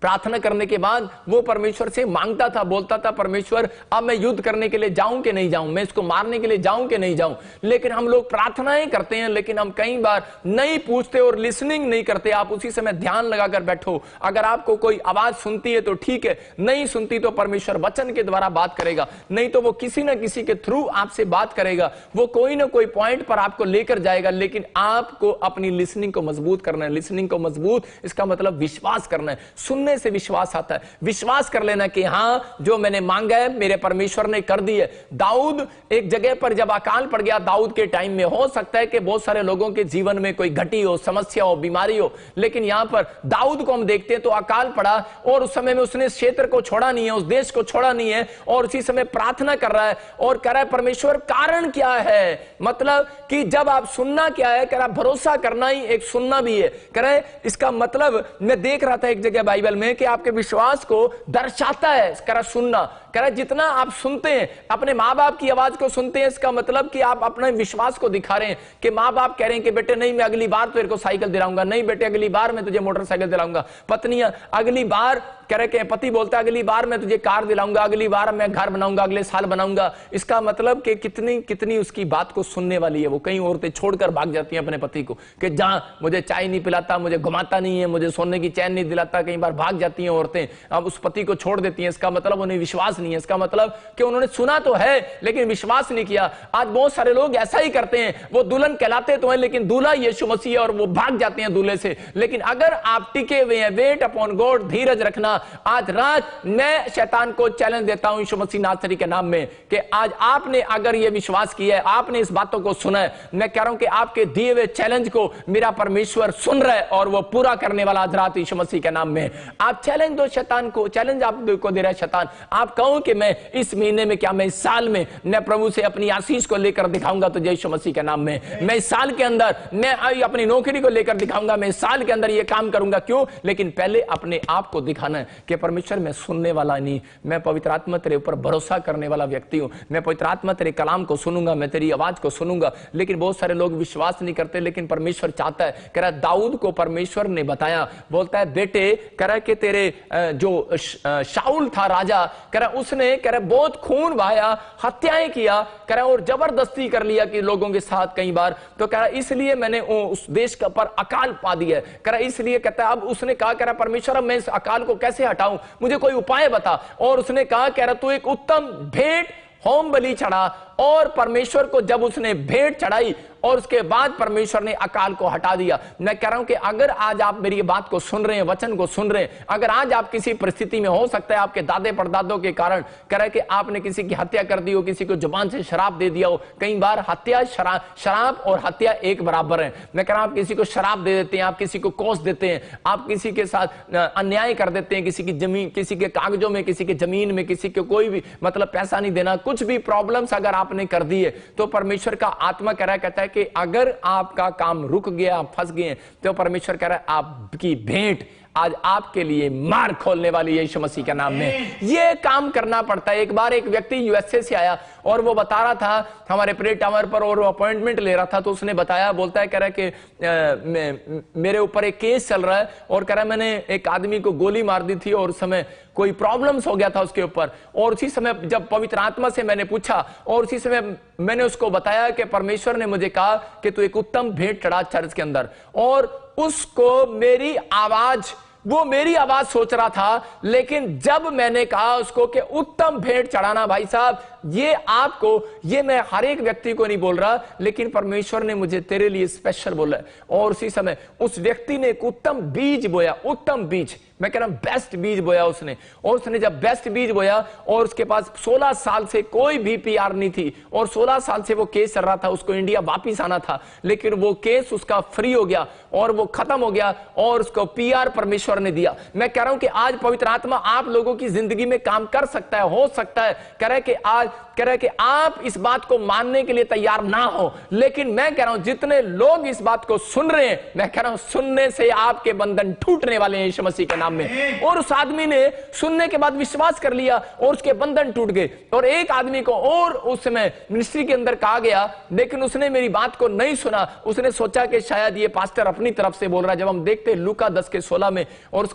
प्रार्थना करने के बाद वो परमेश्वर से मांगता था, बोलता था परमेश्वर अब मैं युद्ध करने के लिए जाऊं कि नहीं जाऊं, मैं इसको मारने के लिए जाऊं कि नहीं जाऊं। लेकिन हम लोग प्रार्थनाएं करते हैं, लेकिन हम कई बार नहीं पूछते और लिसनिंग नहीं करते। आप उसी समय ध्यान लगाकर बैठो। अगर आपको कोई आवाज सुनती है तो ठीक है, नहीं सुनती तो परमेश्वर वचन के द्वारा बात करेगा, नहीं तो वो किसी न किसी के थ्रू आपसे बात करेगा। वो कोई ना कोई पॉइंट पर आपको लेकर जाएगा, लेकिन आपको अपनी लिसनिंग को मजबूत करना है। लिसनिंग को मजबूत, इसका मतलब विश्वास करना है। सुनने से विश्वास आता है। विश्वास कर लेना कि हां जो मैंने मांगा है मेरे परमेश्वर ने कर दी है। दाऊद एक जगह पर जब अकाल पड़ गया, दाऊद के टाइम में, हो सकता है कि बहुत सारे लोगों के जीवन में कोई घटी हो, समस्या हो, बीमारी हो, लेकिन यहां पर दाऊद को हम देखते हैं तो अकाल पड़ा और उस समय में उसने इस क्षेत्र को छोड़ा नहीं है, उस देश को छोड़ा नहीं है, और उसी समय प्रार्थना कर रहा है और कह रहा है परमेश्वर कारण क्या है? मतलब कि जब आप सुनना क्या है, कह रहा भरोसा करना ही एक सुनना भी है। कह रहा है इसका मतलब मैं देख रहा था एक जगह बाइबल में कि आपके विश्वास को दर्शाता है। कह रहा सुनना, कह रहा जितना आप सुनते हैं, अपने माँ बाप की आवाज को सुनते हैं, इसका मतलब कि आप अपने विश्वास को दिखा रहे हैं। कि माँ बाप कह रहे हैं कि बेटे नहीं मैं अगली बार तेरे को साइकिल दिलाऊंगा, नहीं बेटे अगली बार मैं तुझे मोटरसाइकिल दिलाऊंगा। पत्नियां अगली बार कह रहे कि पति बोलता है अगली बार मैं तुझे कार दिलाऊंगा, अगली बार मैं घर बनाऊंगा, अगले साल बनाऊंगा। इसका मतलब कि कितनी उसकी बात को सुनने वाली है वो। कई औरतें छोड़कर भाग जाती हैं अपने पति को कि जहां मुझे चाय नहीं पिलाता, मुझे घुमाता नहीं है, मुझे सोने की चैन नहीं दिलाता, कई बार भाग जाती हैं औरतें, अब उस पति को छोड़ देती हैं। इसका मतलब उन्हें विश्वास नहीं है। इसका मतलब कि उन्होंने सुना तो है लेकिन विश्वास नहीं किया। आज बहुत सारे लोग ऐसा ही करते हैं, वो दुल्हन कहलाते तो हैं लेकिन दूल्हा यीशु मसीह है और वो भाग जाते हैं दूल्हे से। लेकिन अगर आप टिके हुए हैं, वेट अपॉन गॉड, धीरज रखना। आज रात मैं शैतान को चैलेंज देता हूं यीशु मसीह नासरी के नाम में कि आज आपने अगर ये विश्वास किया है, आपने इस बातों को सुना है, मैं कह रहा हूं कि आपके दिए हुए चैलेंज को मेरा परमेश्वर सुन रहा है और वो पूरा करने वाला आज रात यीशु मसीह के नाम में। आप चैलेंज दो शैतान को, चैलेंज आपको दे रहा है शैतान। आप कहो कि मैं इस महीने में, क्या मैं इस साल में मैं प्रभु से अपनी आशीष को लेकर दिखाऊंगा तुझे यीशु मसीह के नाम में। मैं इस साल के अंदर मैं अपनी नौकरी को लेकर दिखाऊंगा, मैं इस साल के अंदर ये काम करूंगा। क्यों? लेकिन पहले अपने आप को दिखाना है कि परमेश्वर मैं सुनने वाला नहीं, मैं पवित्र आत्मा तेरे ऊपर भरोसा करने वाला व्यक्ति हूं। मैं पवित्र आत्मा तेरे कलाम को सुनूंगा, मैं तेरी आवाज को सुनूंगा। लेकिन बहुत सारे लोग विश्वास नहीं करते, लेकिन परमेश्वर चाहता है। कह रहा है दाऊद को परमेश्वर ने बताया, बोलता है बेटे, कह रहा है कि तेरे जो शाऊल था राजा, कह रहा उसने कह रहा बहुत खून बहाया, हत्याएं किया, कह रहा और जबरदस्ती कर लिया कि लोगों के साथ कई बार, तो कह रहा इसलिए मैंने उस देश का पर अकाल पा दिया, कह रहा इसलिए कहता है। अब उसने कहा कह रहा परमेश्वर अब मैं इस अकाल को कैसे हटाऊं, मुझे कोई उपाय बता। और उसने कहा कह रहा तू एक उत्तम भेंट होम बलि चढ़ा, और परमेश्वर को जब उसने भेंट चढ़ाई और उसके बाद परमेश्वर ने अकाल को हटा दिया। मैं कह रहा हूं कि अगर आज आप मेरी बात को सुन रहे हैं, वचन को सुन रहे हैं, अगर आज आप किसी परिस्थिति में, हो सकता है आपके दादे परदादों के कारण कह रहे कि आपने किसी की हत्या कर दी हो, किसी को जुबान से शराब दे दिया हो। कई बार हत्या, शराब और हत्या एक बराबर है। मैं कह रहा हूं आप किसी को शराब दे देते हैं, आप किसी को कोस देते हैं, आप किसी के साथ अन्याय कर देते हैं, किसी की जमीन, किसी के कागजों में, किसी की जमीन में, किसी के कोई भी मतलब पैसा नहीं देना, कुछ भी प्रॉब्लम्स अगर आपने कर दी है, तो परमेश्वर का आत्मा कह रहा है, कहता है कि अगर आपका काम रुक गया, आप फंस गए, तो परमेश्वर कह रहा है आपकी भेंट आज आपके लिए मार खोलने वाली है यीशु मसीह के नाम में। ये काम करना पड़ता है। एक बार एक व्यक्ति यूएसए से आया और वो बता रहा था हमारे प्रेयर टावर पर, और वो अपॉइंटमेंट ले रहा था, तो उसने बताया, बोलता है कह रहा है कि मेरे ऊपर एक केस चल रहा है, और कह रहा है मैंने एक आदमी को गोली मार दी थी और उस समय कोई प्रॉब्लम्स हो गया था उसके ऊपर, और उसी समय जब पवित्र आत्मा से मैंने पूछा और उसी समय मैंने उसको बताया कि परमेश्वर ने मुझे कहा कि तू एक उत्तम भेंट चढ़ा चर्च के अंदर, और उसको मेरी आवाज, वो मेरी आवाज सोच रहा था, लेकिन जब मैंने कहा उसको कि उत्तम भेंट चढ़ाना, भाई साहब ये आपको, ये मैं हर एक व्यक्ति को नहीं बोल रहा, लेकिन परमेश्वर ने मुझे तेरे लिए स्पेशल बोला है। और उसी समय उस व्यक्ति ने एक उत्तम बीज बोया, उत्तम बीज, मैं कह रहा हूं बेस्ट बीज बोया उसने। और उसने जब बेस्ट बीज बोया, और उसके पास 16 साल से कोई भी पीआर नहीं थी, और 16 साल से वो केस चल रहा था, उसको इंडिया वापिस आना था, लेकिन वो केस उसका फ्री हो गया और वो खत्म हो गया, और उसको पीआर परमेश्वर ने दिया। मैं कह रहा हूं कि आज पवित्र आत्मा आप लोगों की जिंदगी में काम कर सकता है, हो सकता है। कह रहा है कि आज कह रहा है कि आप इस बात को मानने के लिए तैयार ना हो, लेकिन मैं कह रहा हूं जितने लोग इस बात को सुन रहे हैं, मैं कह रहा हूं सुनने से आपके बंधन टूटने वाले हैं यीशु मसीह के नाम में। और उस आदमी ने सुनने के बाद विश्वास कर लिया और उसके बंधन टूट गए। और एक आदमी को और उस समय मिनिस्ट्री के अंदर कहा गया, लेकिन उसने मेरी बात को नहीं सुना, उसने सोचा कि शायद ये पास्टर अपनी तरफ से बोल रहा है। जब हम देखते हैं लूका 10:16 में, और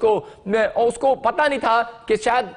उसको पता नहीं था कि शायद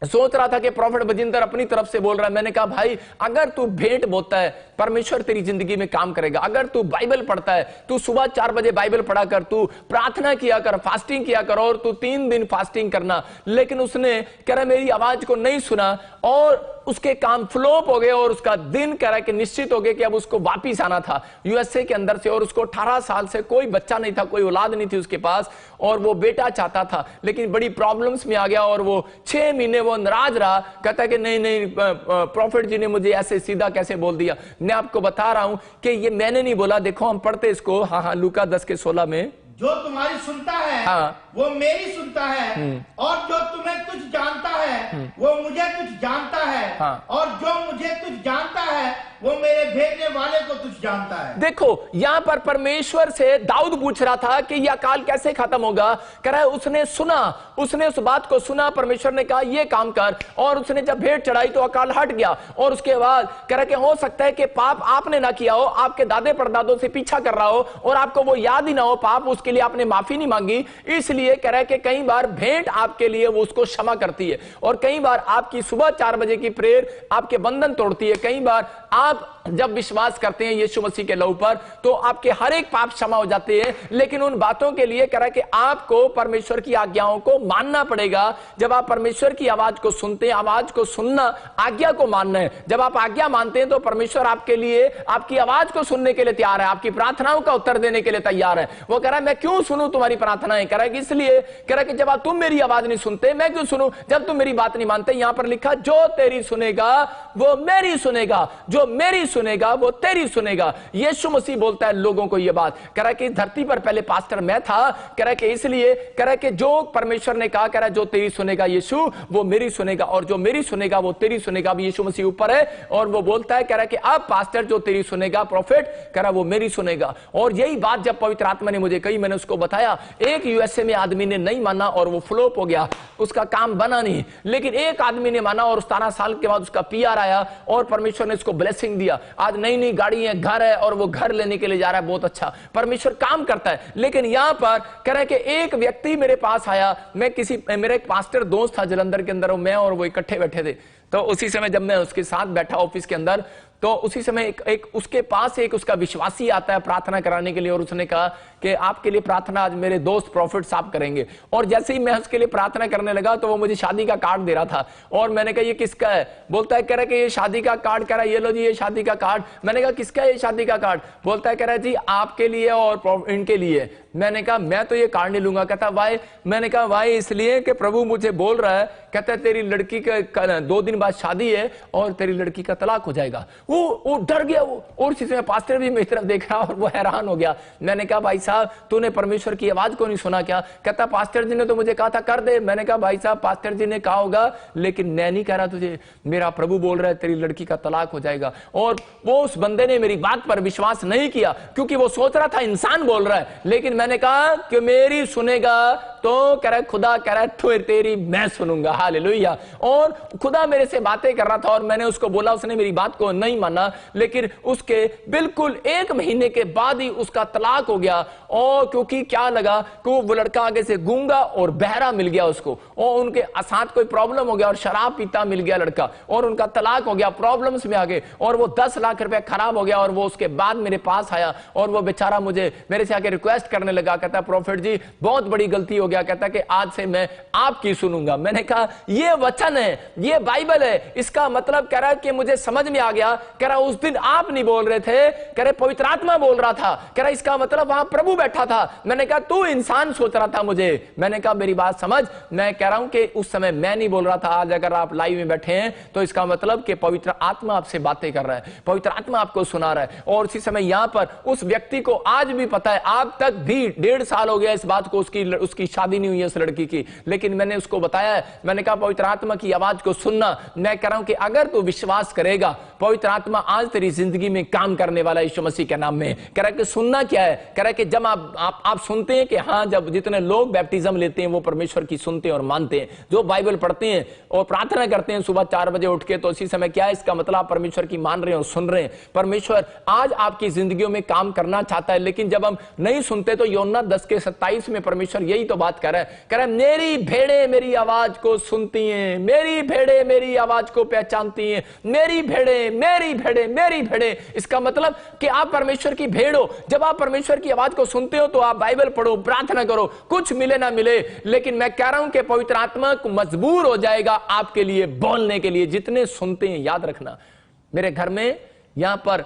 सोच रहा था कि प्रॉफिट बजिंदर अपनी तरफ से बोल रहा है। मैंने कहा भाई अगर तू भेंट बोलता है, परमेश्वर तेरी जिंदगी में काम करेगा। अगर तू बाइबल पढ़ता है, तू सुबह 4 बजे बाइबल पढ़ा कर, तू प्रार्थना किया कर, फास्टिंग किया कर, और तू 3 दिन फास्टिंग करना। लेकिन उसने कह रहा मेरी आवाज को नहीं सुना और उसके काम फ्लॉप हो गए, और उसका दिन कह रहा है कि निश्चित हो गया कि अब उसको वापिस आना था यूएसए के अंदर से। और उसको 18 साल से कोई बच्चा नहीं था, कोई औलाद नहीं थी उसके पास, और वो बेटा चाहता था, लेकिन बड़ी प्रॉब्लम्स में आ गया। और वो 6 महीने वो नाराज रहा, कहता कि नहीं प्रॉफिट जी ने मुझे ऐसे सीधा कैसे बोल दिया। मैं आपको बता रहा हूं कि ये मैंने नहीं बोला। देखो हम पढ़ते इसको, हाँ लूका 10:16 में, जो तुम्हारी सुनता है वो मेरी सुनता है, और जो तुम्हें तुझ जानता है वो मुझे तुझ जानता है, और जो मुझे तुझ जानता है वो मेरे भेजने वाले को तुझ जानता है। देखो यहां पर परमेश्वर से दाऊद पूछ रहा था कि यह अकाल कैसे खत्म होगा। कह रहा है उसने सुना, उसने उस बात को सुना, परमेश्वर ने कहा ये काम कर, और उसने जब भेंट चढ़ाई तो अकाल हट गया। और उसके बाद कह रहा कि हो सकता है कि पाप आपने ना किया हो, आपके दादे परदादों से पीछा कर रहा हो और आपको वो याद ही ना हो पाप, उसके लिए आपने माफी नहीं मांगी। इसलिए कह रहा है कि कई बार भेंट आपके लिए वो उसको क्षमा करती है, और कई बार आपकी सुबह 4 बजे की प्रेयर आपके बंधन तोड़ती है। कई बार आप जब विश्वास करते हैं यीशु मसीह के लहू पर, तो आपके हर एक पाप क्षमा हो जाते हैं। लेकिन उन बातों के लिए कह रहा है कि आपको परमेश्वर की आज्ञाओं को मानना पड़ेगा। जब आप परमेश्वर की आवाज को सुनते हैं, आवाज को सुनना, आज्ञा को मानना है। जब आप आज्ञा मानते हैं तो परमेश्वर आपके लिए, आपकी आवाज को सुनने के लिए तैयार है, आपकी प्रार्थनाओं का उत्तर देने के लिए तैयार है। वो कह रहा है मैं क्यों सुनूं तुम्हारी प्रार्थनाएं। कह रहा है कि इसलिए कह रहा है कि जब आप तुम मेरी आवाज नहीं सुनते, मैं क्यों सुनूं जब तुम मेरी बात नहीं मानते। यहां पर लिखा जो तेरी सुनेगा वो मेरी सुनेगा, जो मेरी सुनेगा वो तेरी सुनेगा। यीशु मसीह बोलता है लोगों को यह बात। कह रहा है कि धरती पर पहले पास्टर मैं था, कह रहा है कि इसलिए कह रहा है कि जो परमेश्वर ने कहा, कह रहा है जो तेरी सुनेगा यीशु वो मेरी सुनेगा, और जो मेरी सुनेगा वो तेरी सुनेगा। अब यीशु मसीह ऊपर है और वो बोलता है, कह रहा है कि अब पास्टर जो तेरी सुनेगा, प्रॉफिट कह रहा है वो मेरी सुनेगा। और यही बात जब पवित्र आत्मा ने मुझे कही, मैंने उसको बताया। एक यूएसए में आदमी ने नहीं माना और वो फ्लॉप हो गया, उसका काम बना नहीं। लेकिन एक आदमी ने माना और 17 साल के बाद उसका पीआर आया और परमेश्वर ने उसको ब्लेसिंग ब्लेसिंग दिया, आज नई नई गाड़ी है, घर है, और वो घर लेने के लिए जा रहा है, बहुत अच्छा, परमेश्वर काम करता है। लेकिन यहां पर कह रहे कि एक व्यक्ति मेरे पास आया, मेरा एक पास्टर दोस्त था जलंधर के अंदर, मैं और वो इकट्ठे बैठे थे। तो उसी समय जब मैं उसके साथ बैठा ऑफिस के अंदर, तो उसी समय एक उसके पास एक उसका विश्वासी आता है प्रार्थना कराने के लिए, और उसने कहा कि आपके लिए प्रार्थना आज मेरे दोस्त प्रॉफिट साहब करेंगे। और जैसे ही मैं उसके लिए प्रार्थना करने लगा तो वो मुझे शादी का कार्ड दे रहा था, और मैंने कहा ये किसका है? बोलता है, कह रहा है कि ये शादी का कार्ड। कह रहा है ये लो जी ये शादी का कार्ड। मैंने कहा किसका है ये शादी का कार्ड? बोलता है, कह रहा है जी आपके लिए और इनके लिए। मैंने कहा मैं तो ये कार्ड नहीं लूंगा। कहता वाई? मैंने कहा वाई इसलिए कि प्रभु मुझे बोल रहा है, कहता है तेरी लड़की का 2 दिन बाद शादी है और तेरी लड़की का तलाक हो जाएगा। वो डर गया वो, और इसी समय पास्टर भी मेरी तरफ देख रहा और वो हैरान हो गया। मैंने कहा भाई साहब तूने परमेश्वर की आवाज को नहीं सुना क्या? कहता पास्टर जी ने तो मुझे कहा था कर दे। मैंने कहा भाई साहब पास्टर जी ने कहा होगा, लेकिन मैं नहीं कह रहा तुझे, मेरा प्रभु बोल रहा है तेरी लड़की का तलाक हो जाएगा। और वो उस बंदे ने मेरी बात पर विश्वास नहीं किया, क्योंकि वो सोच रहा था इंसान बोल रहा है। लेकिन मैंने कहा कि मेरी सुनेगा तो कह रहा खुदा कह रहा है तेरी मैं सुनूंगा। हालेलुया। और खुदा मेरे से बातें कर रहा था और मैंने उसको बोला, उसने मेरी बात को नहीं माना, लेकिन उसके बिल्कुल 1 महीने के बाद ही उसका तलाक हो गया। और क्योंकि क्या लगा कि वो लड़का आगे से गूंगा और बहरा मिल गया उसको, और उनके साथ कोई प्रॉब्लम हो गया और शराब पीता मिल गया लड़का, और उनका तलाक हो गया, प्रॉब्लम्स में आ गए, और वो 10 लाख रुपए खराब हो गया। और वो उसके बाद मेरे पास आया और वो बेचारा मेरे से आके रिक्वेस्ट करने लगा, कहता प्रॉफिट जी बहुत बड़ी गलती हो गया, कहता कि आज से मैं आपकी सुनूंगा। मैंने कहा ये वचन है, ये बाइबल है, इसका मतलब कह रहा है कि मुझे समझ में आ गया। कह रहा उस दिन आप नहीं बोल रहे थे, कह रहे पवित्र आत्मा बोल रहा था, कह रहा इसका मतलब वहां प्रभु बैठा था। मैंने कहा तू इंसान सोच रहा था मुझे। मैंने कहा मेरी बात समझ, मैं कह रहा हूं कि उस समय मैं नहीं बोल रहा था, आज अगर आप लाइव में बैठे हैं तो इसका मतलब कि पवित्र आत्मा आपसे बातें कर रहा है, पवित्र आत्मा आपको सुना रहा है। और उसी समय यहां पर उस व्यक्ति को आज भी पता है, आज तक भी 1.5 साल हो गया इस बात को, उसकी शादी नहीं हुई है इस लड़की की, लेकिन मैंने उसको बताया है, मैंने कहा पवित्र आत्मा की आवाज को सुनना। मैं कह रहा हूं कि अगर तू विश्वास करेगा, पवित्र आत्मा आज तेरी जिंदगी में काम करने वाला यीशु मसीह के नाम में। कह रहा है कि सुनना क्या है? कह रहा है कि जब आप सुनते हैं कि हाँ, जब जितने लोग बैप्टिज्म लेते हैं वो परमेश्वर की सुनते हैं और मानते हैं, जो बाइबल पढ़ते हैं और प्रार्थना करते हैं सुबह 4 बजे उठ के, तो इसी समय क्या है इसका मतलब आप परमेश्वर की मान रहे हैं और सुन रहे हैं। परमेश्वर आज आपकी जिंदगियों में काम करना चाहता है, लेकिन जब हम नहीं सुनते तो योना 10:27 में परमेश्वर यही तो बात कर रहा है। कह रहा है मेरी भेड़ें मेरी आवाज को सुनती हैं, मेरी भेड़ें मेरी आवाज को पहचानती हैं, मेरी भेड़ें मेरी भेड़ें मेरी भेड़ें। इसका मतलब कि आप परमेश्वर की भेड़ हो। जब आप परमेश्वर की आवाज को सुनते हो तो आप बाइबल पढ़ो, प्रार्थना करो, कुछ मिले ना मिले, लेकिन मैं कह रहा हूं कि पवित्र आत्मा मजबूर हो जाएगा आपके लिए बोलने के लिए। जितने सुनते हैं याद रखना, मेरे घर में यहां पर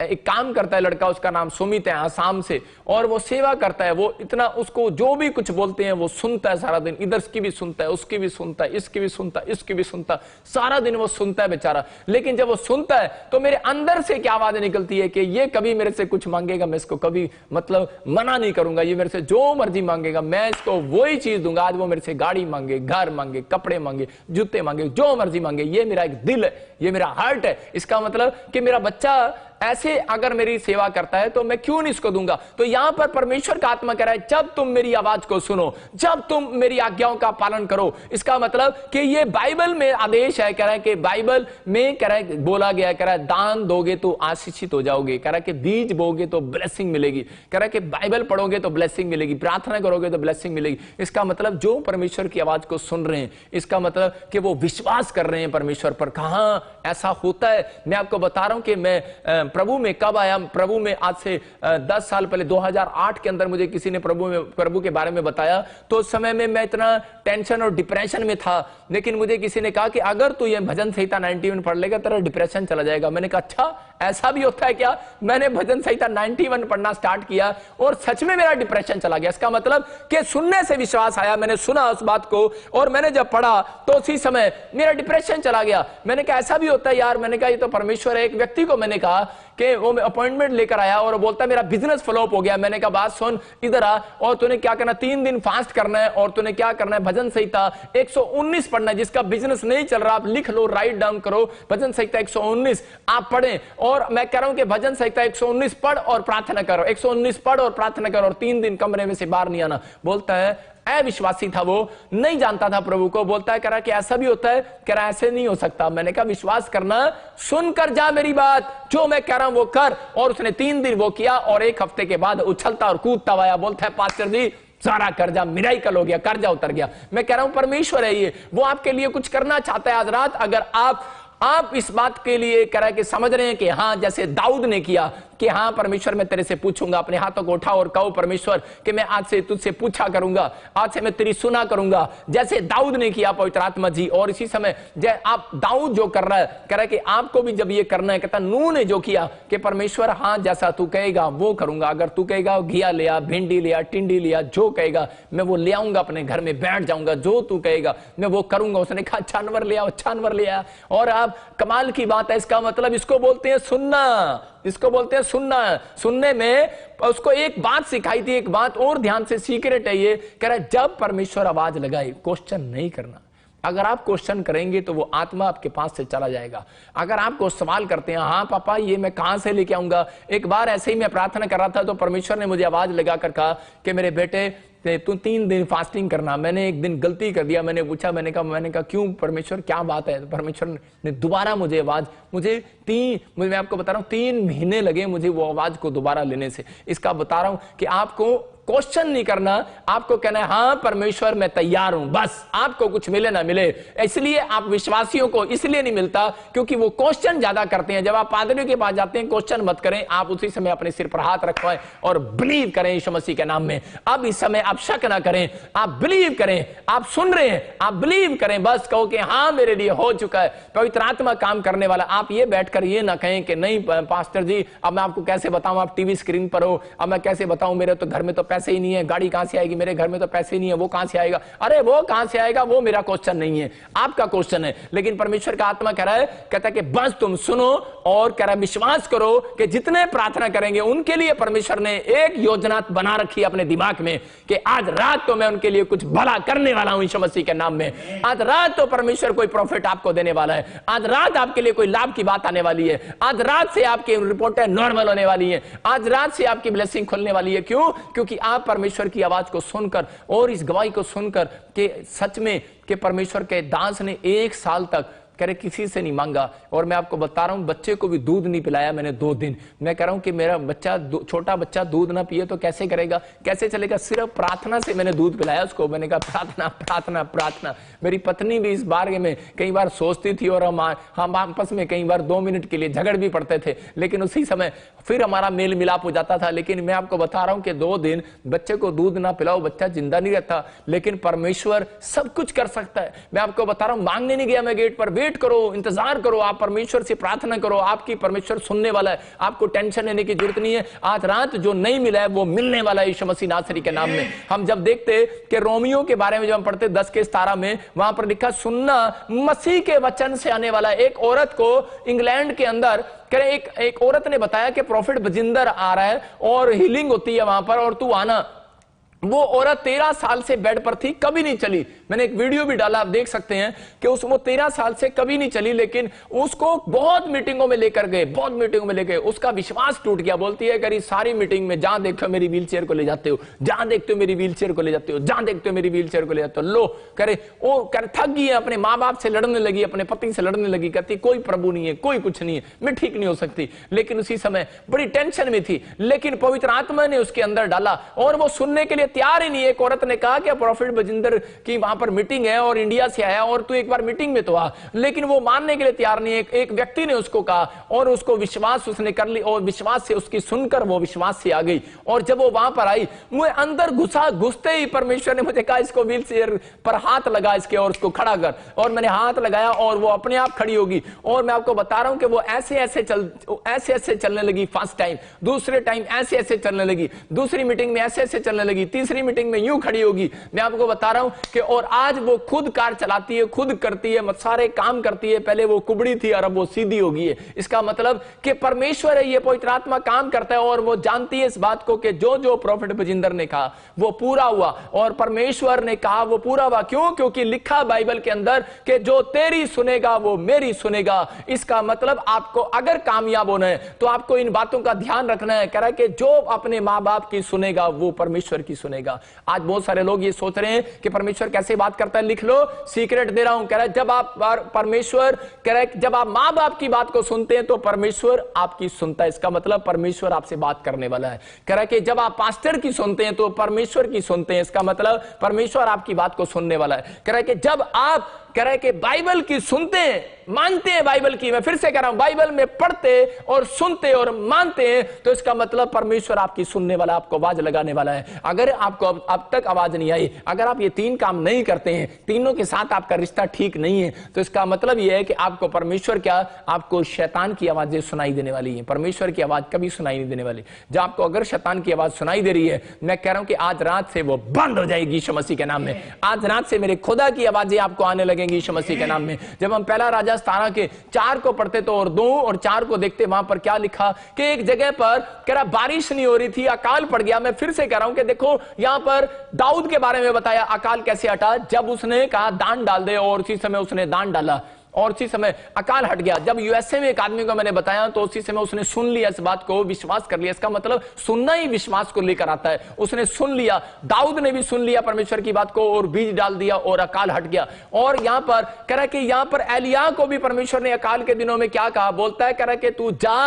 एक काम करता है लड़का, उसका नाम सुमित है, आसाम से, और वो सेवा करता है। वो इतना उसको जो भी कुछ बोलते हैं वो सुनता है सारा दिन, इधर की भी सुनता है, उसकी भी सुनता है, इसकी भी सुनता है, इसकी भी सुनता है, सारा दिन वो सुनता है बेचारा। लेकिन जब वो सुनता है तो मेरे अंदर से क्या आवाज निकलती है कि ये कभी मेरे से कुछ मांगेगा, मैं इसको कभी मतलब मना नहीं करूंगा, ये मेरे से जो मर्जी मांगेगा मैं इसको वही चीज दूंगा। आज वो मेरे से गाड़ी मांगे, घर मांगे, कपड़े मांगे, जूते मांगे, जो मर्जी मांगे, ये मेरा एक दिल है, ये मेरा हार्ट है। इसका मतलब कि मेरा बच्चा ऐसे अगर मेरी सेवा करता है तो मैं क्यों नहीं इसको दूंगा। तो यहां पर परमेश्वर का आत्मा कह रहा है जब तुम मेरी आवाज को सुनो, जब तुम मेरी आज्ञाओं का पालन करो। इसका मतलब कि ये बाइबल में आदेश है, कह रहा है कि बाइबल में कह रहा है बोला गया, कह रहा है दान दोगे तो आशीषित हो जाओगे, कह रहा है कि बीज बोगे तो ब्लेसिंग मिलेगी, कह रहा है कि बाइबल पढ़ोगे तो ब्लेसिंग मिलेगी, प्रार्थना करोगे तो ब्लेसिंग मिलेगी। इसका मतलब जो परमेश्वर की आवाज को सुन रहे हैं, इसका मतलब कि वो विश्वास कर रहे हैं परमेश्वर पर। कहां ऐसा होता है, मैं आपको बता रहा हूं कि मैं प्रभु में कब आया। प्रभु में आज से 10 साल पहले 2008 के अंदर मुझे किसी ने प्रभु के बारे में बताया, तो उस समय में मैं इतना टेंशन और डिप्रेशन में था। लेकिन मुझे किसी ने कहा कि अगर तू ये भजन संहिता 91 पढ़ लेगा तेरा डिप्रेशन चला जाएगा। मैंने कहा अच्छा ऐसा भी होता है क्या? मैंने भजन संहिता 91 पढ़ना स्टार्ट किया और सच में मेरा डिप्रेशन चला गया। इसका मतलब कि सुनने से विश्वास आया, मैंने सुना उस बात को और मैंने जब पढ़ा तो उसी समय मेरा डिप्रेशन चला गया। मैंने कहा ऐसा भी होता है यार। मैंने कहा ये तो परमेश्वर है। एक व्यक्ति को मैंने कहा कि वो अपॉइंटमेंट लेकर आया और बोलता मेरा बिजनेस फ्लॉप हो गया। मैंने कहा बात सुन, इधर आ और तूने क्या करना, 3 दिन फास्ट करना है और तूने क्या करना है, भजन संहिता 119 पढ़ना है। जिसका बिजनेस नहीं चल रहा आप लिख लो, राइट डाउन करो, भजन संहिता 119 आप पढ़ें। और मैं कह रहा हूं कि भजन संहिता 119 पढ़ और प्रार्थना करो, 119 पढ़ और प्रार्थना करो और 3 दिन कमरे में से बाहर नहीं आना। बोलता है अविश्वासी था, वो नहीं जानता था प्रभु को, बोलता है कह रहा कि ऐसा भी होता है, कह रहा ऐसे नहीं हो सकता। मैंने कहा विश्वास करना, सुनकर जा मेरी बात, जो मैं कह रहा हूं वो कर। और उसने 3 दिन वो किया और 1 हफ्ते के बाद उछलता और कूदता आया, बोलता है पास्टर जी सारा कर्जा मिराइकल हो गया, कर्जा उतर गया। मैं कह रहा हूं परमेश्वर है ये, वो आपके लिए कुछ करना चाहता है आज रात। अगर आप इस बात के लिए कह रहे हैं कि समझ रहे हैं कि हाँ, जैसे दाऊद ने किया कि हाँ परमेश्वर मैं तेरे से पूछूंगा, अपने हाथों को उठाओ और कहो परमेश्वर कि मैं आज से तुझसे पूछा करूंगा, आज से मैं तेरी सुना करूंगा, जैसे दाऊद ने किया पवित्र आत्मा जी। और इसी समय आप दाऊद जो कर रहा है, कह रहा है कि आपको भी जब ये करना है, कहता नूह ने जो किया कि परमेश्वर हाँ जैसा तू कहेगा वो करूंगा, अगर तू कहेगा घिया लिया, भिंडी लिया, टिंडी लिया, जो कहेगा मैं वो ले आऊंगा, अपने घर में बैठ जाऊंगा, जो तू कहेगा मैं वो करूंगा। उसने कहा जानवर ले आओ, जानवर ले आया। और अब कमाल की बात है, इसका मतलब इसको बोलते हैं सुनना, इसको बोलते हैं सुनना। सुनने में उसको एक बात सिखाई थी, एक बात और ध्यान से सीक्रेट है ये, कह रहा है जब परमेश्वर आवाज लगाए क्वेश्चन नहीं करना। अगर आप क्वेश्चन करेंगे तो वो आत्मा आपके पास से चला जाएगा। अगर आपको सवाल करते हैं हाँ पापा ये मैं कहां से लेके आऊंगा। एक बार ऐसे ही मैं प्रार्थना कर रहा था तो परमेश्वर ने मुझे आवाज लगाकर कहा कि मेरे बेटे तू 3 दिन फास्टिंग करना। मैंने एक दिन गलती कर दिया, मैंने पूछा, मैंने कहा क्यों परमेश्वर क्या बात है। तो परमेश्वर ने दोबारा मुझे आवाज, मैं आपको बता रहा हूं 3 महीने लगे मुझे वो आवाज को दोबारा लेने से। इसका बता रहा हूं कि आपको क्वेश्चन नहीं करना, आपको कहना है हाँ परमेश्वर मैं तैयार हूं, बस आपको कुछ मिले ना मिले। इसलिए आप विश्वासियों को इसलिए नहीं मिलता क्योंकि वो क्वेश्चन ज्यादा करते हैं। जब आप पादरियों के पास जाते हैं क्वेश्चन मत करें, आप उसी समय अपने सिर पर हाथ रखवाएं और बिलीव करें यीशु मसीह के नाम में। अब इस समय आप शक ना करें, आप बिलीव करें, आप सुन रहे हैं आप बिलीव करें, बस कहो कि हाँ मेरे लिए हो चुका है, पवित्र आत्मा काम करने वाला। आप ये बैठकर ये ना कहें कि नहीं पास्टर जी अब मैं आपको कैसे बताऊं, आप टीवी स्क्रीन पर हो, अब मैं कैसे बताऊं, मेरे तो घर में तो पैसे ही नहीं है, गाड़ी कहां से आएगी, मेरे घर में तो पैसे ही नहीं है, वो कहां से आएगा। अरे वो कहां से आएगा वो मेरा क्वेश्चन नहीं है, आपका क्वेश्चन है। लेकिन परमेश्वर का आत्मा कह रहा है, कहता है कि बस तुम सुनो और कह रहा है विश्वास करो कि जितने प्रार्थना करेंगे उनके लिए परमेश्वर ने एक योजना बना रखी है अपने दिमाग में कि आज रात तो मैं उनके लिए कुछ भला करने वाला हूं यीशु मसीह के नाम में। आज रात तो परमेश्वर कोई प्रॉफिट आपको देने वाला है, आज रात आपके लिए कोई लाभ की बात आने वाली है, आज रात से आपकी रिपोर्टें नॉर्मल होने वाली है, आज रात से आपकी ब्लेसिंग खुलने वाली है। क्यों? क्योंकि आप परमेश्वर की आवाज को सुनकर और इस गवाही को सुनकर कि सच में कि परमेश्वर के दास ने 1 साल तक कह रहे किसी से नहीं मांगा। और मैं आपको बता रहा हूं बच्चे को भी दूध नहीं पिलाया मैंने 2 दिन। मैं कह रहा हूं कि मेरा बच्चा छोटा बच्चा दूध ना पिए तो कैसे करेगा, कैसे चलेगा। सिर्फ प्रार्थना से मैंने दूध पिलाया उसको। मैंने कहा प्रार्थना प्रार्थना प्रार्थना। मेरी पत्नी भी इस बारे में कई बार सोचती थी और हम आपस में कई बार 2 मिनट के लिए झगड़ भी पड़ते थे, लेकिन उसी समय फिर हमारा मेल मिलाप हो जाता था। लेकिन मैं आपको बता रहा हूं कि 2 दिन बच्चे को दूध ना पिलाओ बच्चा जिंदा नहीं रहता, लेकिन परमेश्वर सब कुछ कर सकता है। मैं आपको बता रहा हूं मांगने नहीं गया मैं गेट पर, वेट करो, इंतजार करो, आप परमेश्वर से प्रार्थना करो, आपकी परमेश्वर सुनने वाला है, आपको टेंशन लेने की जरूरत नहीं है। आज रात जो नहीं मिला है वो मिलने वाला है यीशु मसीह नासरी के नाम में। हम जब देखते कि रोमियो के बारे में जब हम पढ़ते 10:17 में, वहां पर लिखा सुनना मसीह के वचन से आने वाला। एक औरत को इंग्लैंड के अंदर एक औरत ने बताया कि प्रॉफिट बजिंदर आ रहा है और हीलिंग होती है वहां पर और तू आना। वो औरत 13 साल से बेड पर थी, कभी नहीं चली। मैंने एक वीडियो भी डाला, आप देख सकते हैं कि वो 13 साल से कभी नहीं चली, लेकिन उसको बहुत मीटिंगों में लेकर गए, बहुत मीटिंगों में ले गए। उसका विश्वास टूट गया। बोलती है करी सारी मीटिंग में जहां देखते हो मेरी व्हीलचेयर को ले जाते हो, जहां देखते हो मेरी व्हीलचेयर को ले जाते हो, जहां देखते हो मेरी व्हीलचेयर को ले जाते हो। लो करे वो करे थक गई है, अपने माँ बाप से लड़ने लगी, अपने पति से लड़ने लगी, कहती कोई प्रभु नहीं है, कोई कुछ नहीं है, मैं ठीक नहीं हो सकती। लेकिन उसी समय बड़ी टेंशन में थी, लेकिन पवित्र आत्मा ने उसके अंदर डाला और वो सुनने के लिए तैयार ही नहीं। एक औरत ने कहा कि प्रॉफिट बजिंदर की वहां पर मीटिंग है और इंडिया से आया और तू एक बार मीटिंग में तो आ, लेकिन वो मानने के लिए तैयार नहीं। एक व्यक्ति ने उसको कहा और उसको विश्वास उसने कर ली और विश्वास से उसकी सुनकर वो विश्वास से आ गई। और जब वो वहां पर आई, मुझे अंदर घुसते ही परमेश्वर ने मुझे कहा इसको व्हीलचेयर पर हाथ लगा इसके और उसको खड़ा कर। और मैंने हाथ लगाया और वो अपने आप खड़ी होगी। और मैं आपको बता रहा हूं कि वो ऐसे ऐसे चलने लगी। फर्स्ट टाइम, दूसरे टाइम ऐसे ऐसे चलने लगी, दूसरी मीटिंग में ऐसे ऐसे चलने लगी, तीसरी मीटिंग में यूं खड़ी होगी। मैं आपको बता रहा हूं कि और आज वो खुद कार चलाती है, खुद करती है, सारे काम करती है। पहले वो कुबड़ी थी और अब वो सीधी हो गई है। इसका मतलब कि परमेश्वर है, ये पवित्र आत्मा काम करता है और वो जानती है इस बात को कि जो जो प्रॉफिट बजिंदर ने कहा वो पूरा हुआ और परमेश्वर ने कहा वो पूरा हुआ। क्यों? क्योंकि लिखा बाइबल के अंदर कि जो तेरी सुनेगा वो मेरी सुनेगा। इसका मतलब आपको अगर कामयाब होना है तो आपको इन बातों का ध्यान रखना है। कह रहा है कि जो अपने मां बाप की सुनेगा वो परमेश्वर की सुनेगा। सुनेगा। आज बहुत सारे लोग ये सोच रहे हैं कि परमेश्वर कैसे बात करता है, लिख लो, सीक्रेट दे रहा हूं। कह रहा है जब आप परमेश्वर कह रहा है जब आप मां बाप की बात को सुनते हैं तो परमेश्वर आपकी सुनता है। इसका मतलब परमेश्वर आपसे बात करने वाला है। कह रहा है कि जब आप पास्टर की सुनते हैं तो परमेश्वर की सुनते हैं। इसका मतलब परमेश्वर आपकी बात को सुनने वाला है। कह रहा है कि जब आप कह रहा है कि बाइबल की सुनते हैं, मानते हैं बाइबल की, मैं फिर से कह रहा हूं, बाइबल में पढ़ते और सुनते और मानते हैं तो इसका मतलब परमेश्वर आपकी सुनने वाला, आपको आवाज लगाने वाला है। अगर आपको अब तक आवाज नहीं आई, अगर आप ये तीन काम नहीं करते हैं, तीनों के साथ आपका रिश्ता ठीक नहीं है, तो इसका मतलब यह है कि आपको परमेश्वर क्या, आपको शैतान की आवाजें सुनाई देने वाली है। परमेश्वर की आवाज कभी सुनाई नहीं देने वाली। जब आपको अगर शैतान की आवाज सुनाई दे रही है, मैं कह रहा हूं कि आज रात से वो बंद हो जाएगी यीशु मसीह के नाम में। आज रात से मेरे खुदा की आवाजें आपको आने लगेंगी यीशु मसीह के नाम में। जब हम पहला राजा 17 के 4 को पढ़ते तो और 2 और 4 को देखते, वहां पर क्या लिखा कि एक जगह पर कह रहा बारिश नहीं हो रही थी, अकाल पड़ गया। मैं फिर से कह रहा हूं कि देखो यहां पर दाऊद के बारे में बताया, अकाल कैसे हटा, जब उसने कहा दान डाल दे और उसी समय उसने दान डाला और उसी समय अकाल हट गया। जब यूएसए में एक आदमी को मैंने बताया तो उसी समय उसने सुन लिया, इस बात को विश्वास कर लिया। इसका मतलब सुनना ही विश्वास को लेकर आता है। उसने सुन लिया, दाऊद ने भी सुन लिया परमेश्वर की बात को और बीज डाल दिया और अकाल हट गया। और यहां पर कह रहा है कि यहां पर एलिया को भी परमेश्वर ने अकाल के दिनों में क्या कहा, बोलता है कह रहा है कि तू जा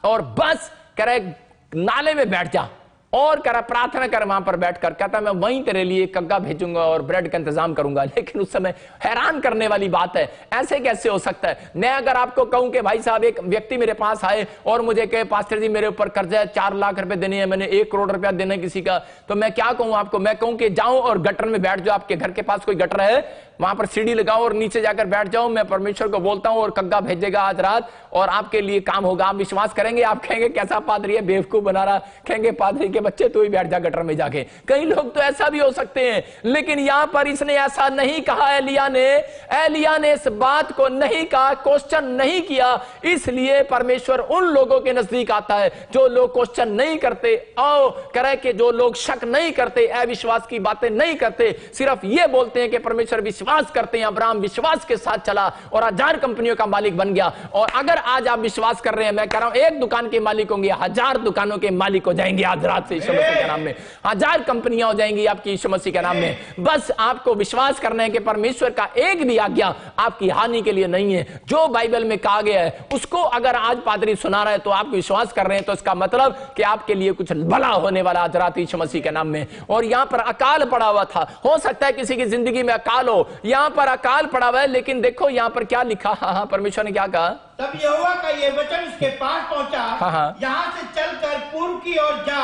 और बस कह रहा है नाले में बैठ जा और कह रहा प्रार्थना कर वहां पर बैठकर। कहता मैं वहीं तेरे लिए कग्गा भेजूंगा और ब्रेड का इंतजाम करूंगा। लेकिन उस समय हैरान करने वाली बात है, ऐसे कैसे हो सकता है। मैं अगर आपको कहूं कि भाई साहब एक व्यक्ति मेरे पास आए और मुझे कहे पास्टर जी मेरे ऊपर कर्जा है, 4 लाख रुपए देने हैं, मैंने 1 करोड़ रुपया देना है किसी का, तो मैं क्या कहूं आपको, मैं कहूं कि जाओ और गटर में बैठ जाओ। आपके घर के पास कोई गटर है, वहां पर सीढ़ी लगाओ और नीचे जाकर बैठ जाओ। मैं परमेश्वर को बोलता हूं और कग्गा भेजेगा आज रात और आपके लिए काम होगा। आप विश्वास करेंगे? आप कहेंगे कैसा पादरी है, बेवकूफ बना रहा। कहेंगे पादरी के बच्चे तू ही बैठ जा गटर में जाके। कई लोग तो ऐसा भी हो सकते हैं, लेकिन यहां पर इसने ऐसा नहीं कहा। एलिया ने इस बात को नहीं कहा, क्वेश्चन नहीं किया। इसलिए परमेश्वर उन लोगों के नजदीक आता है जो लोग क्वेश्चन नहीं करते, और करे कि जो लोग शक नहीं करते, अविश्वास की बातें नहीं करते, सिर्फ ये बोलते हैं कि परमेश्वर विश्वास करते हैं। अब्राहम विश्वास के साथ चला और 1000 कंपनियों का मालिक बन गया। और अगर आज आप विश्वास कर रहे हैं, मैं कह रहा हूं एक दुकान के मालिक होंगे, 1000 दुकानों के मालिक हो जाएंगे आज रात से यीशु मसीह के नाम में। 1000 कंपनियां हो जाएंगी आपकी यीशु मसीह के नाम में। बस आपको विश्वास करना है कि परमेश्वर का एक भी आज्ञा आपकी हानि के लिए नहीं है। जो बाइबल में कहा गया है उसको अगर आज पादरी सुना रहा है तो आप विश्वास कर रहे हैं, तो इसका मतलब कि आपके लिए कुछ भला होने वाला आज रात यीशु मसीह के नाम में। और यहां पर अकाल पड़ा हुआ था। हो सकता है किसी की जिंदगी में अकाल हो, यहां पर अकाल पड़ा हुआ है, लेकिन देखो यहां पर क्या लिखा। हाँ, परमेश्वर ने क्या कहा, तब यहोवा का ये वचन उसके पास पहुंचा, यहाँ से चलकर पूर्व की ओर जा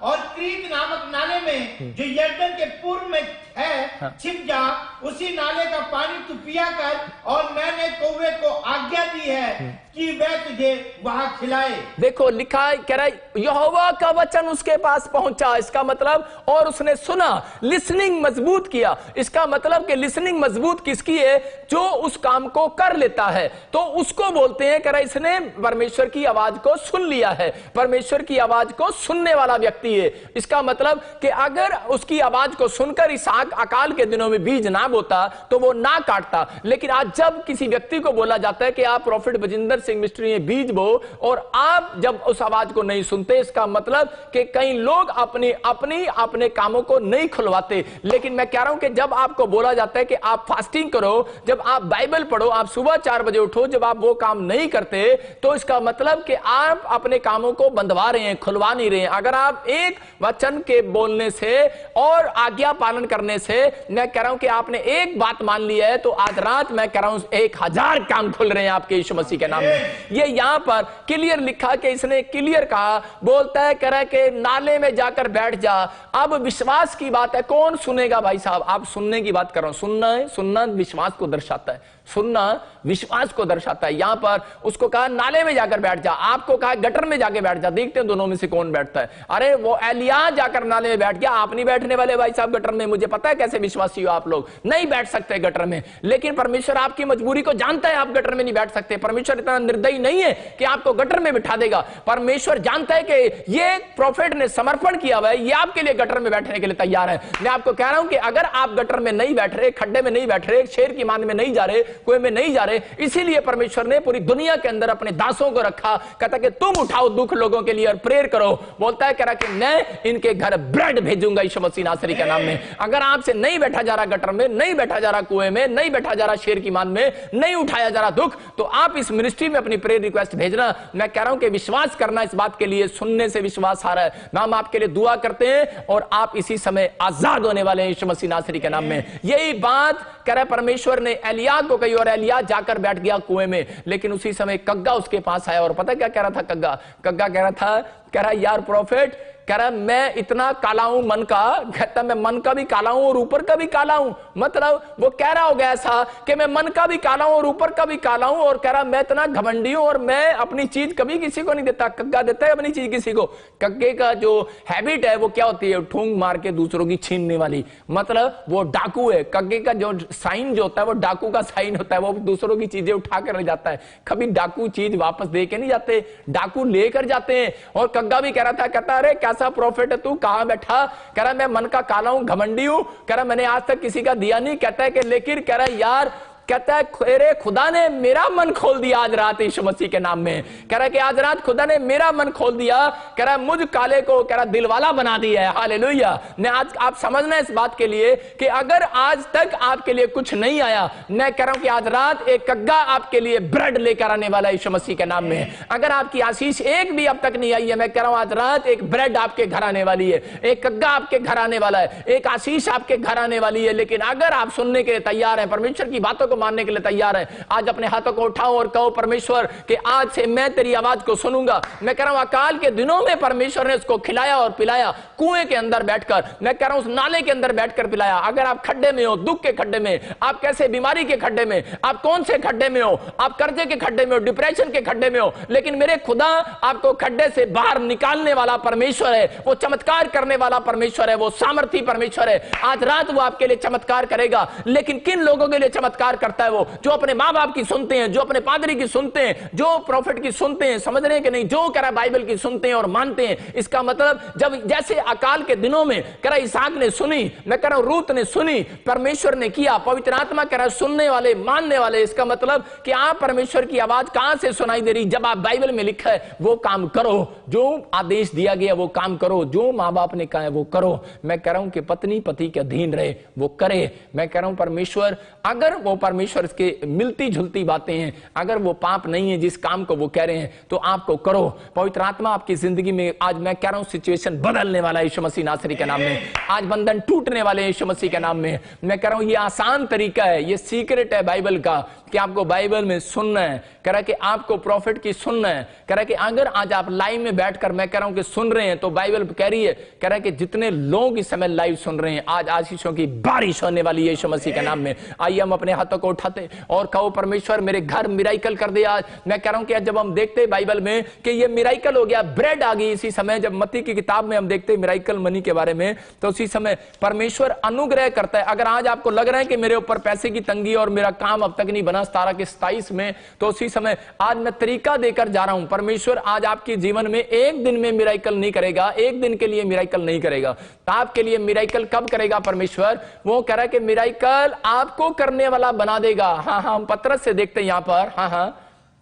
और क्रीत नामक नाले में जो यरदन के पूर्व में है छिप जा। उसी नाले का पानी तू पिया कर, और मैंने कौवे को आज्ञा दी है कि वह तुझे वहां खिलाए। देखो लिखा है, कह रहा है यहोवा का वचन उसके पास पहुंचा। इसका मतलब, और उसने सुना, लिसनिंग मजबूत किया। इसका मतलब कि लिसनिंग मजबूत किसकी है, जो उस काम को कर लेता है, तो उसको बोलते हैं। कह रहा इसने परमेश्वर की आवाज को सुन लिया है, परमेश्वर की आवाज को सुनने वाला व्यक्ति है। इसका मतलब कि अगर उसकी आवाज को सुनकर इसहाक अकाल के दिनों में बीज ना बोता तो वो ना काटता। लेकिन आज जब किसी व्यक्ति को बोला जाता है कि आप प्रॉफिट बजिंदर सिंह मिस्ट्री में बीज बो, और आप जब उस आवाज को नहीं सुनते, इसका मतलब कि कई लोग अपने कामों को नहीं खुलवाते। लेकिन मैं कह रहा हूं कि जब आपको बोला जाता है कि आप फास्टिंग करो, जब आप बाइबल पढ़ो, आप सुबह 4 बजे उठो, जब आप वो काम नहीं करते तो इसका मतलब कि आप अपने कामों को बंधवा रहे हैं, खुलवा नहीं रहे हैं। अगर आप एक वचन के बोलने से और आज्ञा पालन करने से, मैं कह रहा हूं कि आपने एक बात मान ली है, तो आज रात मैं कह रहा हूं 1000 काम खुल रहे हैं आपके यीशु मसीह के नाम में। ये यहां पर क्लियर लिखा कि इसने क्लियर कहा, बोलता है कह रहा है कि नाले में जाकर बैठ जा। अब विश्वास की बात है, कौन सुनेगा भाई साहब, आप सुनने की बात कर रहा हूं। सुनना है, सुनना विश्वास को दर्शाता है, सुनना विश्वास को दर्शाता है। यहां पर उसको कहा नाले में जाकर बैठ जा, आपको कहा गटर में जाकर बैठ जा। देखते हैं दोनों में से कौन बैठता है। अरे वो एलिया जाकर नाले में बैठ गया, आप नहीं बैठने वाले भाई साहब गटर में। मुझे पता है कैसे विश्वासी हो आप लोग, नहीं बैठ सकते गटर में, लेकिन परमेश्वर आपकी मजबूरी को जानता है, आप गटर में नहीं बैठ सकते। परमेश्वर इतना निर्दयी नहीं है कि आपको गटर में बिठा देगा। परमेश्वर जानता है कि ये प्रॉफिट ने समर्पण किया हुआ है, ये आपके लिए गटर में बैठने के लिए तैयार है। मैं आपको कह रहा हूं कि अगर आप गटर में नहीं बैठ रहे, खड्डे में नहीं बैठ रहे, शेर की मान में नहीं जा रहे, कुएं में नहीं जा रहे, इसीलिए परमेश्वर ने पूरी दुनिया के अंदर अपने दासों को रखा। कहता कि तुम उठाओ दुख लोगों के लिए और प्रेयर करो। बोलता है कह रहा कि मैं इनके घर ब्रेड भेजूंगा यीशु मसीह नासरी के नाम में। अगर आपसे नहीं बैठा जा रहा गटर में, नहीं बैठा जा रहा कुएं में, नहीं बैठा जा रहा शेर की मान में, नहीं उठाया जा रहा दुख, तो आप इस मिनिस्ट्री में अपनी प्रेयर रिक्वेस्ट भेजना। मैं कह रहा हूं कि विश्वास करना इस बात के लिए, सुनने से विश्वास आ रहा है। हम आपके लिए दुआ करते हैं और आप इसी समय आजाद होने वाले हैं यीशु मसीह नासरी के नाम में। यही बात कह रहा परमेश्वर ने एलिया को कही और एलिया जाकर बैठ गया कुएं में, लेकिन उसी समय कग्गा उसके पास आया और पता क्या कह रहा था कग्गा? कग्गा कह रहा था, कह रहा यार प्रॉफिट, कह रहा मैं इतना काला हूं मन का, कहता मैं मन का भी काला हूं और ऊपर का भी काला हूं। मतलब वो कह रहा होगा ऐसा कि मैं मन का भी काला हूं और ऊपर का भी काला हूं, और कह रहा मैं इतना घमंडी हूं और मैं अपनी चीज कभी किसी को नहीं देता। कग्गा देता है अपनी चीज किसी को। कग्गे का जो हैबिट है वो क्या होती है? ठूंग मार के दूसरों की छीनने वाली, मतलब वो डाकू है। कग्गे का जो साइन जो होता है वो डाकू का साइन होता है, वो दूसरों की चीजें उठा कर ले जाता है। कभी डाकू चीज वापस दे के नहीं जाते, डाकू लेकर जाते हैं। और कग्गा भी कह रहा था, कहता अरे कैसा प्रॉफिट है तू, कहां बैठा? कह रहा मैं मन का काला हूं, घमंडी हूं, कह रहा मैंने आज तक किसी का दिया नहीं। कहता है कि लेकिन कह रहा यार, कहता है अरे खुदा ने मेरा मन खोल दिया आज रात यीशु मसीह के नाम में। कह रहा है कि आज रात खुदा ने मेरा मन खोल दिया, कह रहा है मुझ काले को कह रहा दिलवाला बना दिया है। हालेलुया। ने आज आप समझना इस बात के लिए कि अगर आज तक आपके लिए कुछ नहीं आया, मैं कह रहा हूं कि आज रात एक कग्गा आपके लिए ब्रेड लेकर आने वाला है यीशु मसीह के नाम में। अगर आपकी आशीष एक भी अब तक नहीं आई है, मैं कह रहा हूं आज रात एक ब्रेड आपके घर आने वाली है, एक कग्गा आपके घर आने वाला है, एक आशीष आपके घर आने वाली है। लेकिन अगर आप सुनने के लिए तैयार हैं, परमेश्वर की बातों मानने के लिए तैयार है, आज अपने हाथों को उठाओ और कहो परमेश्वर कि आज से मैं तेरी आवाज को सुनूंगा। मैं कह रहा हूं अकाल के दिनों में परमेश्वर ने उसको खिलाया और पिलाया, कुएं के अंदर बैठकर, मैं कह रहा हूं उस नाले के अंदर बैठकर पिलाया। अगर आप खड्डे में हो, दुख के खड्डे में, आप कैसे बीमारी के खड्डे में, आप कौन से खड्डे में हो, आप कर्जे के खड्डे में हो, डिप्रेशन के खड्डे में हो, लेकिन मेरे खुदा आपको खड्डे से बाहर निकालने वाला परमेश्वर है, वो चमत्कार करने वाला परमेश्वर है, वो सामर्थी परमेश्वर है। आज रात वो आपके लिए चमत्कार करेगा। लेकिन किन लोगों के लिए चमत्कार करता है? वो जो अपने मां बाप की सुनते हैं, जो अपने पादरी की सुनते हैं, जो प्रॉफिट की सुनते हैं, समझ रहे हैं कि नहीं, जो कह रहा बाइबल की सुनते हैं और मानते हैं। इसका मतलब जब जैसे अकाल के दिनों में कह रहा इसहाक ने सुनी, मैं कह रहा हूं रूत ने सुनी, परमेश्वर ने किया, पवित्र आत्मा कह रहा सुनने वाले मानने वाले। इसका मतलब कि आप परमेश्वर की आवाज कहां से सुनाई दे रही? जब आप बाइबल में लिखा है वो काम करो, जो आदेश दिया गया वो काम करो, जो मां बाप ने कहा है वो करो। मैं कह रहा हूं कि पत्नी पति के अधीन रहे, वो करे। मैं कह रहा हूं परमेश्वर, अगर वो परमेश्वर के मिलती जुलती बातें हैं, अगर वो पाप नहीं है जिस काम को वो कह रहे हैं, तो आपको करो। पवित्र आत्मा आपकी जिंदगी में आज मैं कह रहा हूं सिचुएशन बदलने वाला है यीशु मसीह नासरी के नाम में। आज बंधन टूटने वाले हैं यीशु मसीह के नाम में। मैं कह रहा हूं ये आसान तरीका है, ये सीक्रेट है बाइबल का कि आपको बाइबल में सुनना है। कह रहा है कि आपको प्रॉफिट की सुनना है। कह रहा है कि अगर आज आप लाइव में बैठकर मैं कह रहा हूं कि सुन रहे हैं, तो बाइबल कह रही है, कह रहा है कि जितने लोग इस समय लाइव सुन रहे हैं, आज आशीषों की बारिश होने वाली है यीशु मसीह के नाम में। आइए हम अपने हाथों को उठाते और कहो परमेश्वर मेरे घर मिराइकल कर दे आज। मैं कह रहा हूं कि जब हम देखते हैं बाइबल में कि ये मिराइकल हो गया, ब्रेड आ गई, इसी समय जब मत्ती की किताब में हम देखते हैं मिराइकल मनी के बारे में, तो उसी समय परमेश्वर अनुग्रह करता है। अगर आज आपको लग रहा है कि मेरे ऊपर पैसे की तंगी और मेरा काम अब तक नहीं बना 17 के 27 में, तो उसी समय आज मैं तरीका देकर जा रहा हूं। परमेश्वर आज आपके जीवन में एक दिन में मिराइकल नहीं करेगा, एक दिन के लिए मिराइकल नहीं करेगा। तो आपके लिए मिराइकल कब करेगा परमेश्वर? वो कह रहा है कि मिराइकल आपको करने वाला बना देगा। हाँ हाँ, हम पत्रस से देखते हैं यहां पर। हाँ हाँ,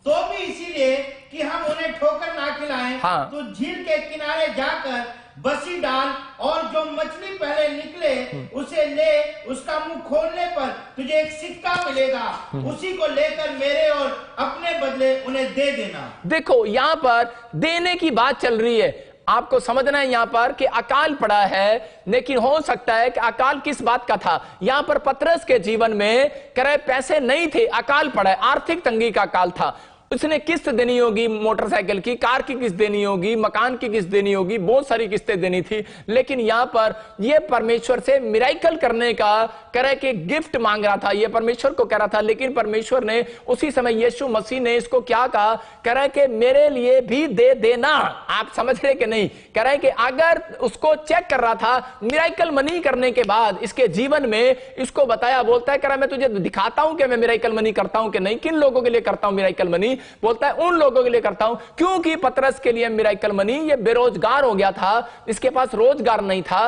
तो भी इसीलिए कि हम उन्हें ठोकर ना खिलाएं, हाँ। तो झील के किनारे जाकर बसी डाल और जो मछली पहले निकले उसे ले, उसका मुंह खोलने पर तुझे एक सिक्का मिलेगा, उसी को लेकर मेरे और अपने बदले उन्हें दे देना। देखो यहां पर देने की बात चल रही है। आपको समझना है यहां पर कि अकाल पड़ा है, लेकिन हो सकता है कि अकाल किस बात का था? यहां पर पतरस के जीवन में कह रहे पैसे नहीं थे, अकाल पड़ा है, आर्थिक तंगी का अकाल था। उसने किस्त देनी होगी, मोटरसाइकिल की, कार की किस्त देनी होगी, मकान की किस्त देनी होगी, बहुत सारी किस्तें देनी थी। लेकिन यहां पर यह परमेश्वर से मिराइकल करने का कह रहा है कि गिफ्ट मांग रहा था, यह परमेश्वर को कह रहा था। लेकिन परमेश्वर ने उसी समय यीशु मसीह ने इसको क्या कहा? कह रहा है कि मेरे लिए भी दे देना। आप समझ रहे कि नहीं? कह रहा है कि अगर उसको चेक कर रहा था मिराइकल मनी करने के बाद इसके जीवन में, इसको बताया, बोलता है कह रहा मैं तुझे दिखाता हूं कि मैं मिराइकल मनी करता हूं कि नहीं। किन लोगों के लिए करता हूं मिराइकल मनी? बोलता है उन लोगों के लिए करता हूं। क्योंकि पतरस के लिए मिराइकल मनी, ये बेरोजगार हो गया था, इसके पास रोजगार नहीं था।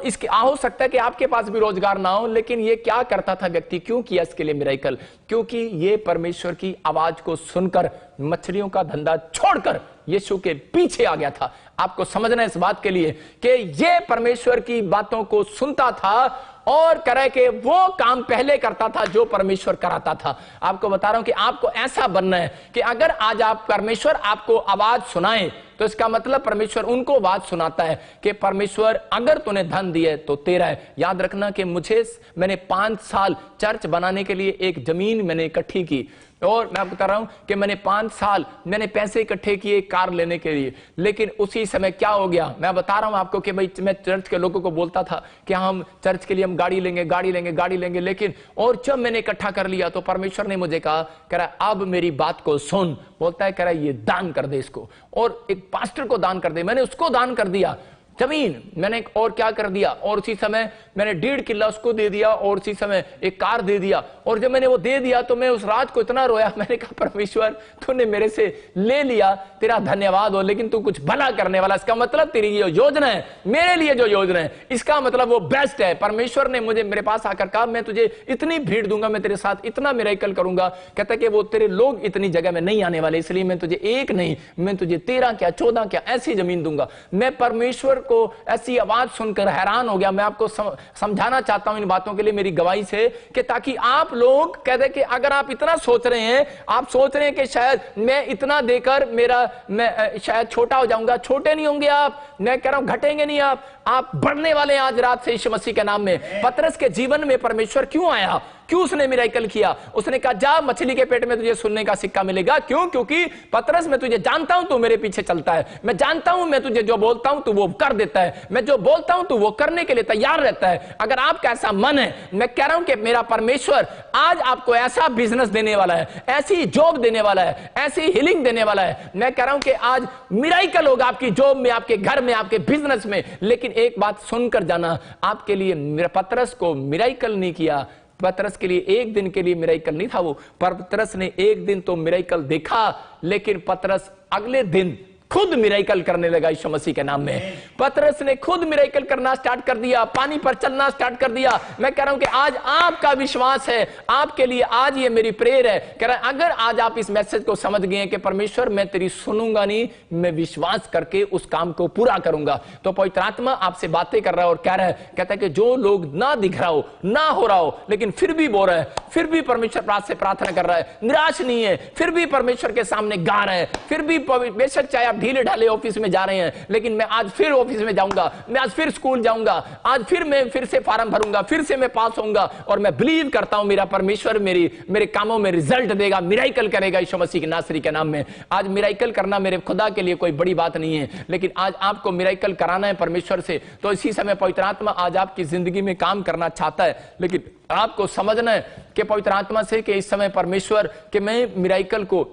इसके हो सकता है कि आपके पास भी रोजगार ना हो, लेकिन ये क्या करता था व्यक्ति? क्यों किया इसके लिए मिराइकल? क्योंकि ये परमेश्वर की आवाज को सुनकर मछलियों का धंधा छोड़कर यीशु के पीछे आ गया था। आपको समझना है इस बात के लिए कि ये परमेश्वर की बातों को सुनता था और करे कि वो काम पहले करता था जो परमेश्वर कराता था। आपको बता रहा हूं कि आपको ऐसा बनना है कि अगर आज आप परमेश्वर आपको आवाज सुनाए तो इसका मतलब परमेश्वर उनको आवाज सुनाता है कि परमेश्वर अगर तूने धन दिए तो तेरा है। याद रखना कि मैंने 5 साल चर्च बनाने के लिए एक जमीन मैंने इकट्ठी की और मैं आपको बता रहा हूं कि मैंने 5 साल मैंने पैसे इकट्ठे किए कार लेने के लिए, लेकिन उसी समय क्या हो गया मैं बता रहा हूं आपको कि भाई मैं चर्च के लोगों को बोलता था कि हम चर्च के लिए हम गाड़ी लेंगे, लेकिन और जब मैंने इकट्ठा कर लिया तो परमेश्वर ने मुझे कहा, कह रहा अब मेरी बात को सुन। बोलता है, कह रहा ये दान कर दे इसको, और एक पास्टर को दान कर दे। मैंने उसको दान कर दिया जमीन, मैंने और क्या कर दिया, और उसी समय मैंने 1.5 किला उसको दे दिया और उसी समय एक कार दे दिया। और जब मैंने वो दे दिया तो मैं उस रात को इतना रोया, मैंने कहा परमेश्वर तूने मेरे से ले लिया, तेरा धन्यवाद हो, लेकिन तू कुछ भला करने वाला, इसका मतलब तेरी ये योजना है मेरे लिए, जो योजना है इसका मतलब वो बेस्ट है। परमेश्वर ने मुझे मेरे पास आकर कहा मैं तुझे इतनी भीड़ दूंगा, मैं तेरे साथ इतना मिरेकल करूंगा, कहता कि वो तेरे लोग इतनी जगह में नहीं आने वाले, इसलिए मैं तुझे एक नहीं, मैं तुझे 13 क्या 14 क्या ऐसी जमीन दूंगा। मैं परमेश्वर को ऐसी आवाज सुनकर हैरान हो गया। मैं आपको समझाना चाहता हूं इन बातों के लिए मेरी गवाही से कि ताकि आप लोग कहते कि अगर आप इतना सोच रहे हैं, आप सोच रहे हैं कि शायद मैं इतना देकर मैं शायद छोटा हो जाऊंगा, छोटे नहीं होंगे आप, मैं कह रहा हूं घटेंगे नहीं आप बढ़ने वाले हैं आज रात से यीशु मसीह के नाम में। पतरस के जीवन में परमेश्वर क्यों आया, क्यों उसने मिरेकल किया? उसने कहा जा मछली के पेट में तुझे सुनने का सिक्का मिलेगा। क्यों? क्योंकि पतरस मैं तुझे जानता हूं, तू मेरे पीछे चलता है, मैं जानता हूं मैं तुझे जो बोलता हूं तू वो कर देता है, मैं जो बोलता हूं तू वो करने के लिए तैयार रहता है। अगर आपका ऐसा मन है, मैं कह रहा हूं कि मेरा परमेश्वर आज आपको ऐसा बिजनेस देने वाला है, ऐसी जॉब देने वाला है, ऐसी हीलिंग देने वाला है। मैं कह रहा हूं कि आज मिरेकल होगा आपकी जॉब में, आपके घर में, आपके बिजनेस में। लेकिन एक बात सुनकर जाना, आपके लिए मेरा पतरस को मिरेकल नहीं किया, पतरस के लिए एक दिन के लिए मिरेकल नहीं था वो, पतरस ने एक दिन तो मिरेकल देखा, लेकिन पतरस अगले दिन खुद मिरेकल करने लगा यीशु मसीह के नाम में। पतरस ने खुद मिरेकल करना स्टार्ट कर दिया, पानी पर चलना स्टार्ट कर दिया। मैं कह रहा हूं कि आज आपका विश्वास है, आपके लिए आज ये मेरी प्रेयर है, कह रहा है अगर आज आप इस मैसेज को समझ गए कि परमेश्वर मैं तेरी सुनूंगा नहीं, मैं विश्वास करके उस काम को पूरा करूंगा। तो पवित्र आत्मा आपसे बातें कर रहा है और कह रहा है, कहता है कि जो लोग ना दिख रहा हो, ना हो रहा हो, लेकिन फिर भी बोल रहा है, फिर भी परमेश्वर पास से प्रार्थना कर रहा है, निराश नहीं है, फिर भी परमेश्वर के सामने गा रहा है, फिर भी बेशक चाहे ढीले ढाले ऑफिस में जा रहे हैं, लेकिन मैं आज फिर ऑफिस में जाऊंगा, मैं आज फिर स्कूल जाऊंगा, आज फिर मैं फिर से फॉर्म भरूंगा, फिर से मैं पास होऊंगा, और मैं बिलीव करता हूं मेरा परमेश्वर मेरे कामों में रिजल्ट देगा, मिरेकल करेगा यीशु मसीह के नासरी के नाम में। आज मिरेकल करना मेरे खुदा के लिए कोई बड़ी बात नहीं है, लेकिन आज आपको मिरेकल कराना है परमेश्वर से। तो इसी समय पवित्र आत्मा आज आपकी जिंदगी में काम करना चाहता है, लेकिन आपको समझना है कि पवित्र आत्मा से कि इस समय परमेश्वर के मैं मिरेकल को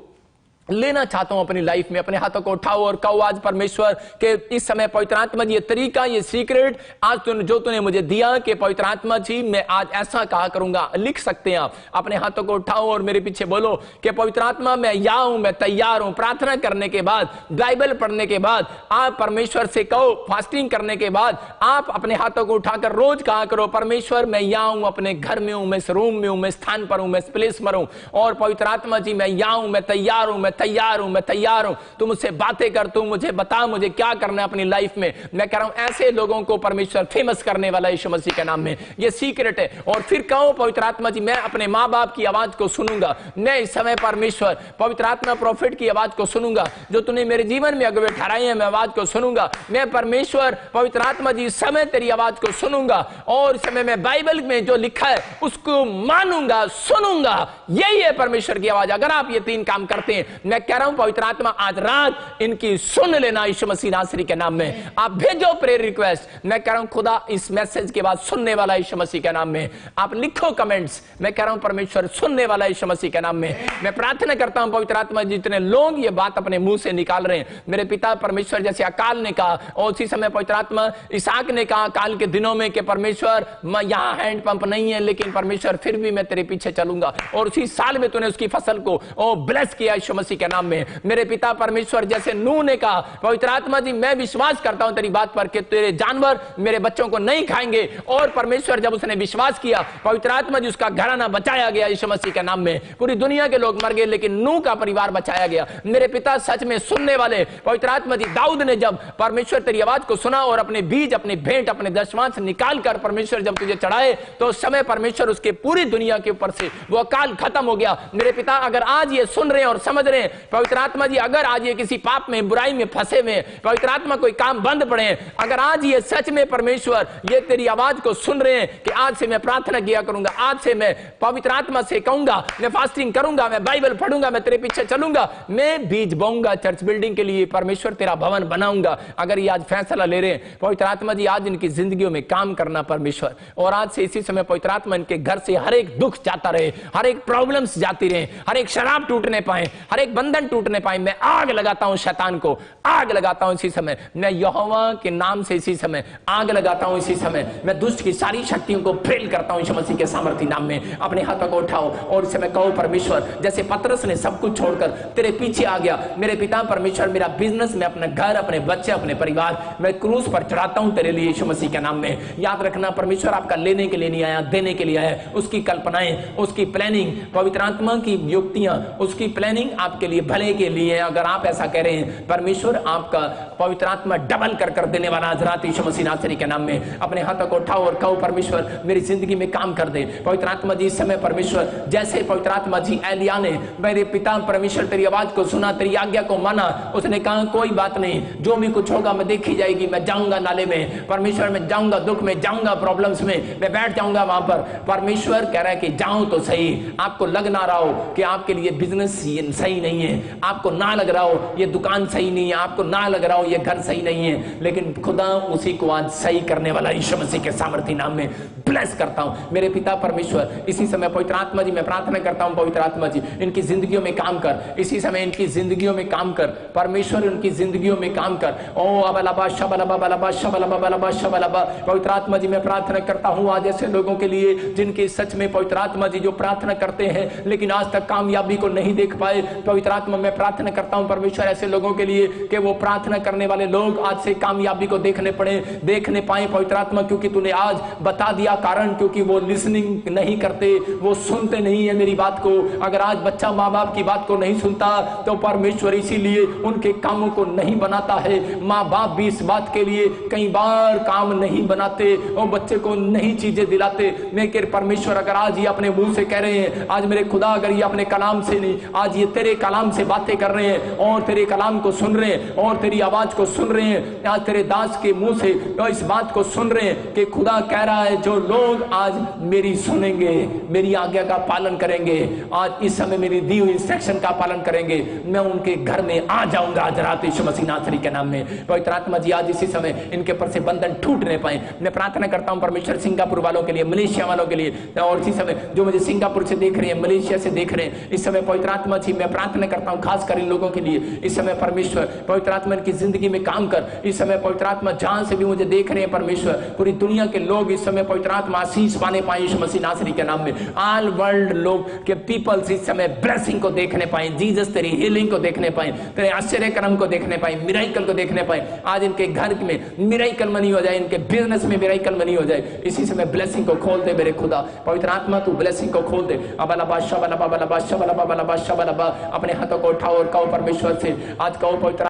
लेना चाहता हूं अपनी लाइफ में। अपने हाथों को उठाओ और कहो आज परमेश्वर के इस समय पवित्र आत्मा जी, ये तरीका, ये सीक्रेट आज जो तूने मुझे दिया कि पवित्र आत्मा जी मैं आज ऐसा कहा करूंगा। लिख सकते हैं आप, अपने हाथों को उठाओ और मेरे पीछे बोलो कि पवित्र आत्मा मैं यहाँ हूं, मैं तैयार हूं। प्रार्थना करने के बाद, बाइबल पढ़ने के बाद, आप परमेश्वर से कहो, फास्टिंग करने के बाद आप अपने हाथों को उठाकर रोज कहा करो, परमेश्वर मैं यहाँ हूं, अपने घर में हूं, मैं इस रूम में हूं, मैं स्थान पर हूं, मैं इस प्लेस पर हूं, और पवित्र आत्मा जी मैं यहाँ हूं, मैं तैयार हूं, मैं तैयार हूं। तू मुझसे बातें कर, तू मुझे बता मुझे क्या करना है अपनी लाइफ में। मैं कह रहा हूं ऐसे लोगों को परमेश्वर फेमस करने वाला यीशु मसीह के नाम में, ये सीक्रेट है। और फिर कहो पवित्र आत्मा जी मैं अपने माँ बाप की आवाज को सुनूंगा, मैं इस समय परमेश्वर पवित्र आत्मा प्रोफेट की आवाज को सुनूंगा, जो तूने मेरे जीवन में अगुवे ठहराए हैं, मैं आवाज को सुनूंगा। मैं परमेश्वर पवित्र आत्मा जी इस समय तेरी आवाज को सुनूंगा, और इस समय मैं बाइबल में जो लिखा है उसको मानूंगा, सुनूंगा। यही है परमेश्वर की आवाज। अगर आप ये 3 काम करते हैं, मैं कह रहा हूं पवित्र आत्मा आज रात इनकी सुन लेना यीशु मसीह नासरी के नाम में। आप भेजो प्रेयर रिक्वेस्ट, मैं कह रहा हूं खुदा इस मैसेज के बाद सुनने वाला यीशु मसीह के नाम में। आप लिखो कमेंट्स, मैं कह रहा हूं परमेश्वर सुनने वाला यीशु मसीह के नाम में। मैं प्रार्थना करता हूं पवित्र आत्मा जितने लोग ये बात अपने मुंह से निकाल रहे हैं, मेरे पिता परमेश्वर जैसे अकाल ने कहा, और उसी समय पवित्र आत्मा इसहाक ने कहा काल के दिनों में कि परमेश्वर मैं यहां हैंड पंप नहीं है, लेकिन परमेश्वर फिर भी मैं तेरे पीछे चलूंगा। और उसी साल में तूने उसकी फसल को ब्लेस किया यीशु मसीह के नाम में। मेरे पिता परमेश्वर, जैसे नूह ने कहा, पवित्र आत्मा जी मैं विश्वास करता हूं तेरी बात पर कि तेरे जानवर मेरे बच्चों को नहीं खाएंगे, और परमेश्वर जब उसने विश्वास किया, पवित्र आत्मा जी उसका घराना बचाया गया यीशु मसीह के नाम में। पूरी दुनिया के लोग मर गए लेकिन नूह का परिवार बचाया गया। मेरे पिता सच में सुनने वाले, पवित्र आत्मा जी दाऊद ने जब परमेश्वर तेरी आवाज को सुना और अपने बीज, अपने भेंट, अपने दशमांश निकाल कर परमेश्वर जब तुझे चढ़ाए, तो उस समय परमेश्वर उसके पूरी दुनिया के ऊपर से वो अकाल खत्म हो गया। मेरे पिता अगर आज ये सुन रहे हैं और समझ रहे हैं, पवित्र आत्मा जी अगर आज ये किसी पाप में, बुराई में फंसे हुए, पवित्र आत्मा कोई काम बंद पड़े, अगर आज ये सच में परमेश्वर ये तेरी आवाज को सुन रहे हैं कि आज से मैं प्रार्थना किया करूंगा, आज से मैं पवित्र आत्मा से कहूंगा, मैं फास्टिंग करूंगा, मैं बाइबल पढ़ूंगा, मैं तेरे पीछे चलूंगा, मैं बीज बोऊंगा चर्च बिल्डिंग के लिए, परमेश्वर तेरा भवन बनाऊंगा, अगर ये आज फैसला ले रहे हैं, पवित्र आत्मा जी आज इनकी जिंदगियों में काम करना परमेश्वर। और आज से इसी समय पवित्र आत्मा इनके घर से हर एक दुख जाता रहे, हर एक प्रॉब्लम्स जाती रहे, हर एक शराब टूटने पाए, हर एक बंधन टूटने पाए। मैं आग लगाता हूं शैतान को, आग लगाता हूं इसी समय, मैं यहोवा के नाम से इसी समय आग लगाता हूं इसी समय। मैं दुष्ट की सारी शक्तियों को फेल करता हूं यीशु मसीह के सामर्थी नाम में। अपने हाथों को उठाओ और इस समय कहो परमेश्वर, जैसे पतरस ने सब कुछ छोड़कर तेरे पीछे आ गया, मेरे पिता परमेश्वर मेरा बिजनेस, मैं अपना घर, अपने बच्चे, अपने परिवार, मैं क्रूस पर चढ़ाता हूं तेरे लिए यीशु मसीह के नाम में। याद रखना परमेश्वर आपका लेने के लिए नहीं आया, देने के लिए आया। उसकी कल्पनाएं, उसकी प्लानिंग, पवित्र आत्मा की युक्तियां, उसकी प्लानिंग आपके लिए भले के लिए। अगर आप ऐसा कह रहे हैं, परमेश्वर आपका पवित्र आत्मा डबल कर देने वाला आज रात यीशु मसीह नासरी के नाम में। अपने हाथों को उठाओ और कहो परमेश्वर मेरी जिंदगी में काम कर दे। पवित्र आत्मा जी इस समय परमेश्वर, जैसे पवित्र आत्मा जी एलिया ने मेरे पिता परमेश्वर तेरी आवाज को सुना, तेरी आज्ञा को माना, उसने कहा कोई बात नहीं, जो भी कुछ होगा मैं देखी जाएगी, मैं जाऊंगा नाले में, परमेश्वर मैं जाऊंगा दुख में, जाऊंगा प्रॉब्लम्स में, मैं बैठ जाऊंगा वहां पर। परमेश्वर कह रहा है कि जाओ तो सही। आपको लग ना रहा हो कि आपके लिए बिजनेस सही नहीं है, आपको ना लग रहा हो ये दुकान सही नहीं है, आपको ना लग रहा हो ये घर सही नहीं है, लेकिन खुदा उसी को आज सही करने वाला यीशु मसीह के सामर्थी नाम में ब्लेस करता हूं। मेरे पिता परमेश्वर इसी समय पवित्र आत्मा जी मैं प्रार्थना करता हूं, पवित्र आत्मा जी इनकी जिंदगियों में काम कर, इसी समय इनकी जिंदगियों में काम कर परमेश्वर, उनकी जिंदगियों में काम कर। ओ अबलबा शबलबा बलबा शबलबा बलबा शबलबा। पवित्र आत्मा जी मैं प्रार्थना करता हूं आज ऐसे लोगों के लिए जिनके सच में पवित्र आत्मा जी जो प्रार्थना करते हैं लेकिन आज तक कामयाबी को नहीं देख पाए। पवित्र आत्मा मैं प्रार्थना करता हूं परमेश्वर ऐसे लोगों के लिए कि वो प्रार्थना करने वाले लोग आज से कामयाबी को देखने पाए पवित्र आत्मा, क्योंकि तूने आज बता दिया कारण, क्योंकि वो लिसनिंग नहीं करते, वो सुनते नहीं है मेरी बात को। अगर आज बच्चा माँ बाप की बात को नहीं सुनता तो परमेश्वर इसीलिए उनके कामों को नहीं बनाता है। माँ बाप भी इस बात के लिए कई बार काम नहीं बनाते और बच्चे को नहीं चीजें दिलाते। मैं कह परमेश्वर अगर आज ये अपने मुंह से कह रहे हैं, आज मेरे खुदा अगर ये अपने कलाम से नहीं, आज ये तेरे कलाम से बातें कर रहे हैं और तेरे कलाम को सुन रहे हैं और तेरी आवाज को सुन रहे हैं, आज तेरे दास के मुंह से इस बात को सुन रहे हैं कि खुदा कह रहा है जो लोग आज मेरी सुनेंगे, मेरी आज्ञा का पालन करेंगे, आज इस समय मेरी दी हुई इंस्ट्रक्शन का पालन करेंगे, मैं उनके घर में आ जाऊंगा आज रात यीशु मसीह नासरी के नाम में। पवित्र आत्मा जी आज इसी समय इनके ऊपर से बंधन टूटने पाए। मैं प्रार्थना करता हूं परमेश्वर सिंगापुर वालों के लिए, मलेशिया वालों के लिए, और इसी समय जो मुझे सिंगापुर से देख रहे हैं, मलेशिया से देख रहे हैं, इस समय पवित्र आत्मा जी मैं प्रार्थना करता हूं खासकर इन लोगों के लिए। इस समय परमेश्वर पवित्र आत्मा इनकी जिंदगी में काम कर। इस समय पवित्र आत्मा जहां से भी मुझे देख रहे हैं परमेश्वर, पूरी दुनिया के लोग इस समय पवित्र आत्मा आशीष पाने पाए यीशु मसीह नासरी के नाम में। ऑल वर्ल्ड लोग के पीपल्स इस समय ब्लेसिंग को देखने पाए, जीसस तेरी हीलिंग को देखने पाए, तेरे आश्चर्य कर्म को देखने पाए, मिराइकल को देखने पाए। आज इनके घर में मिराइकल मनी हो जाए, इनके बिजनेस में मिराइकल मनी हो जाए। इसी समय ब्लेसिंग को खोल दे मेरे खुदा, पवित्र आत्मा तू ब्लेसिंग को खोल दे। अबलबा शबलबा बलबा शबलबा बलबा शबलबा। अपने हाथों को उठाओ और कहो परमेश्वर से, आज कहो पवित्र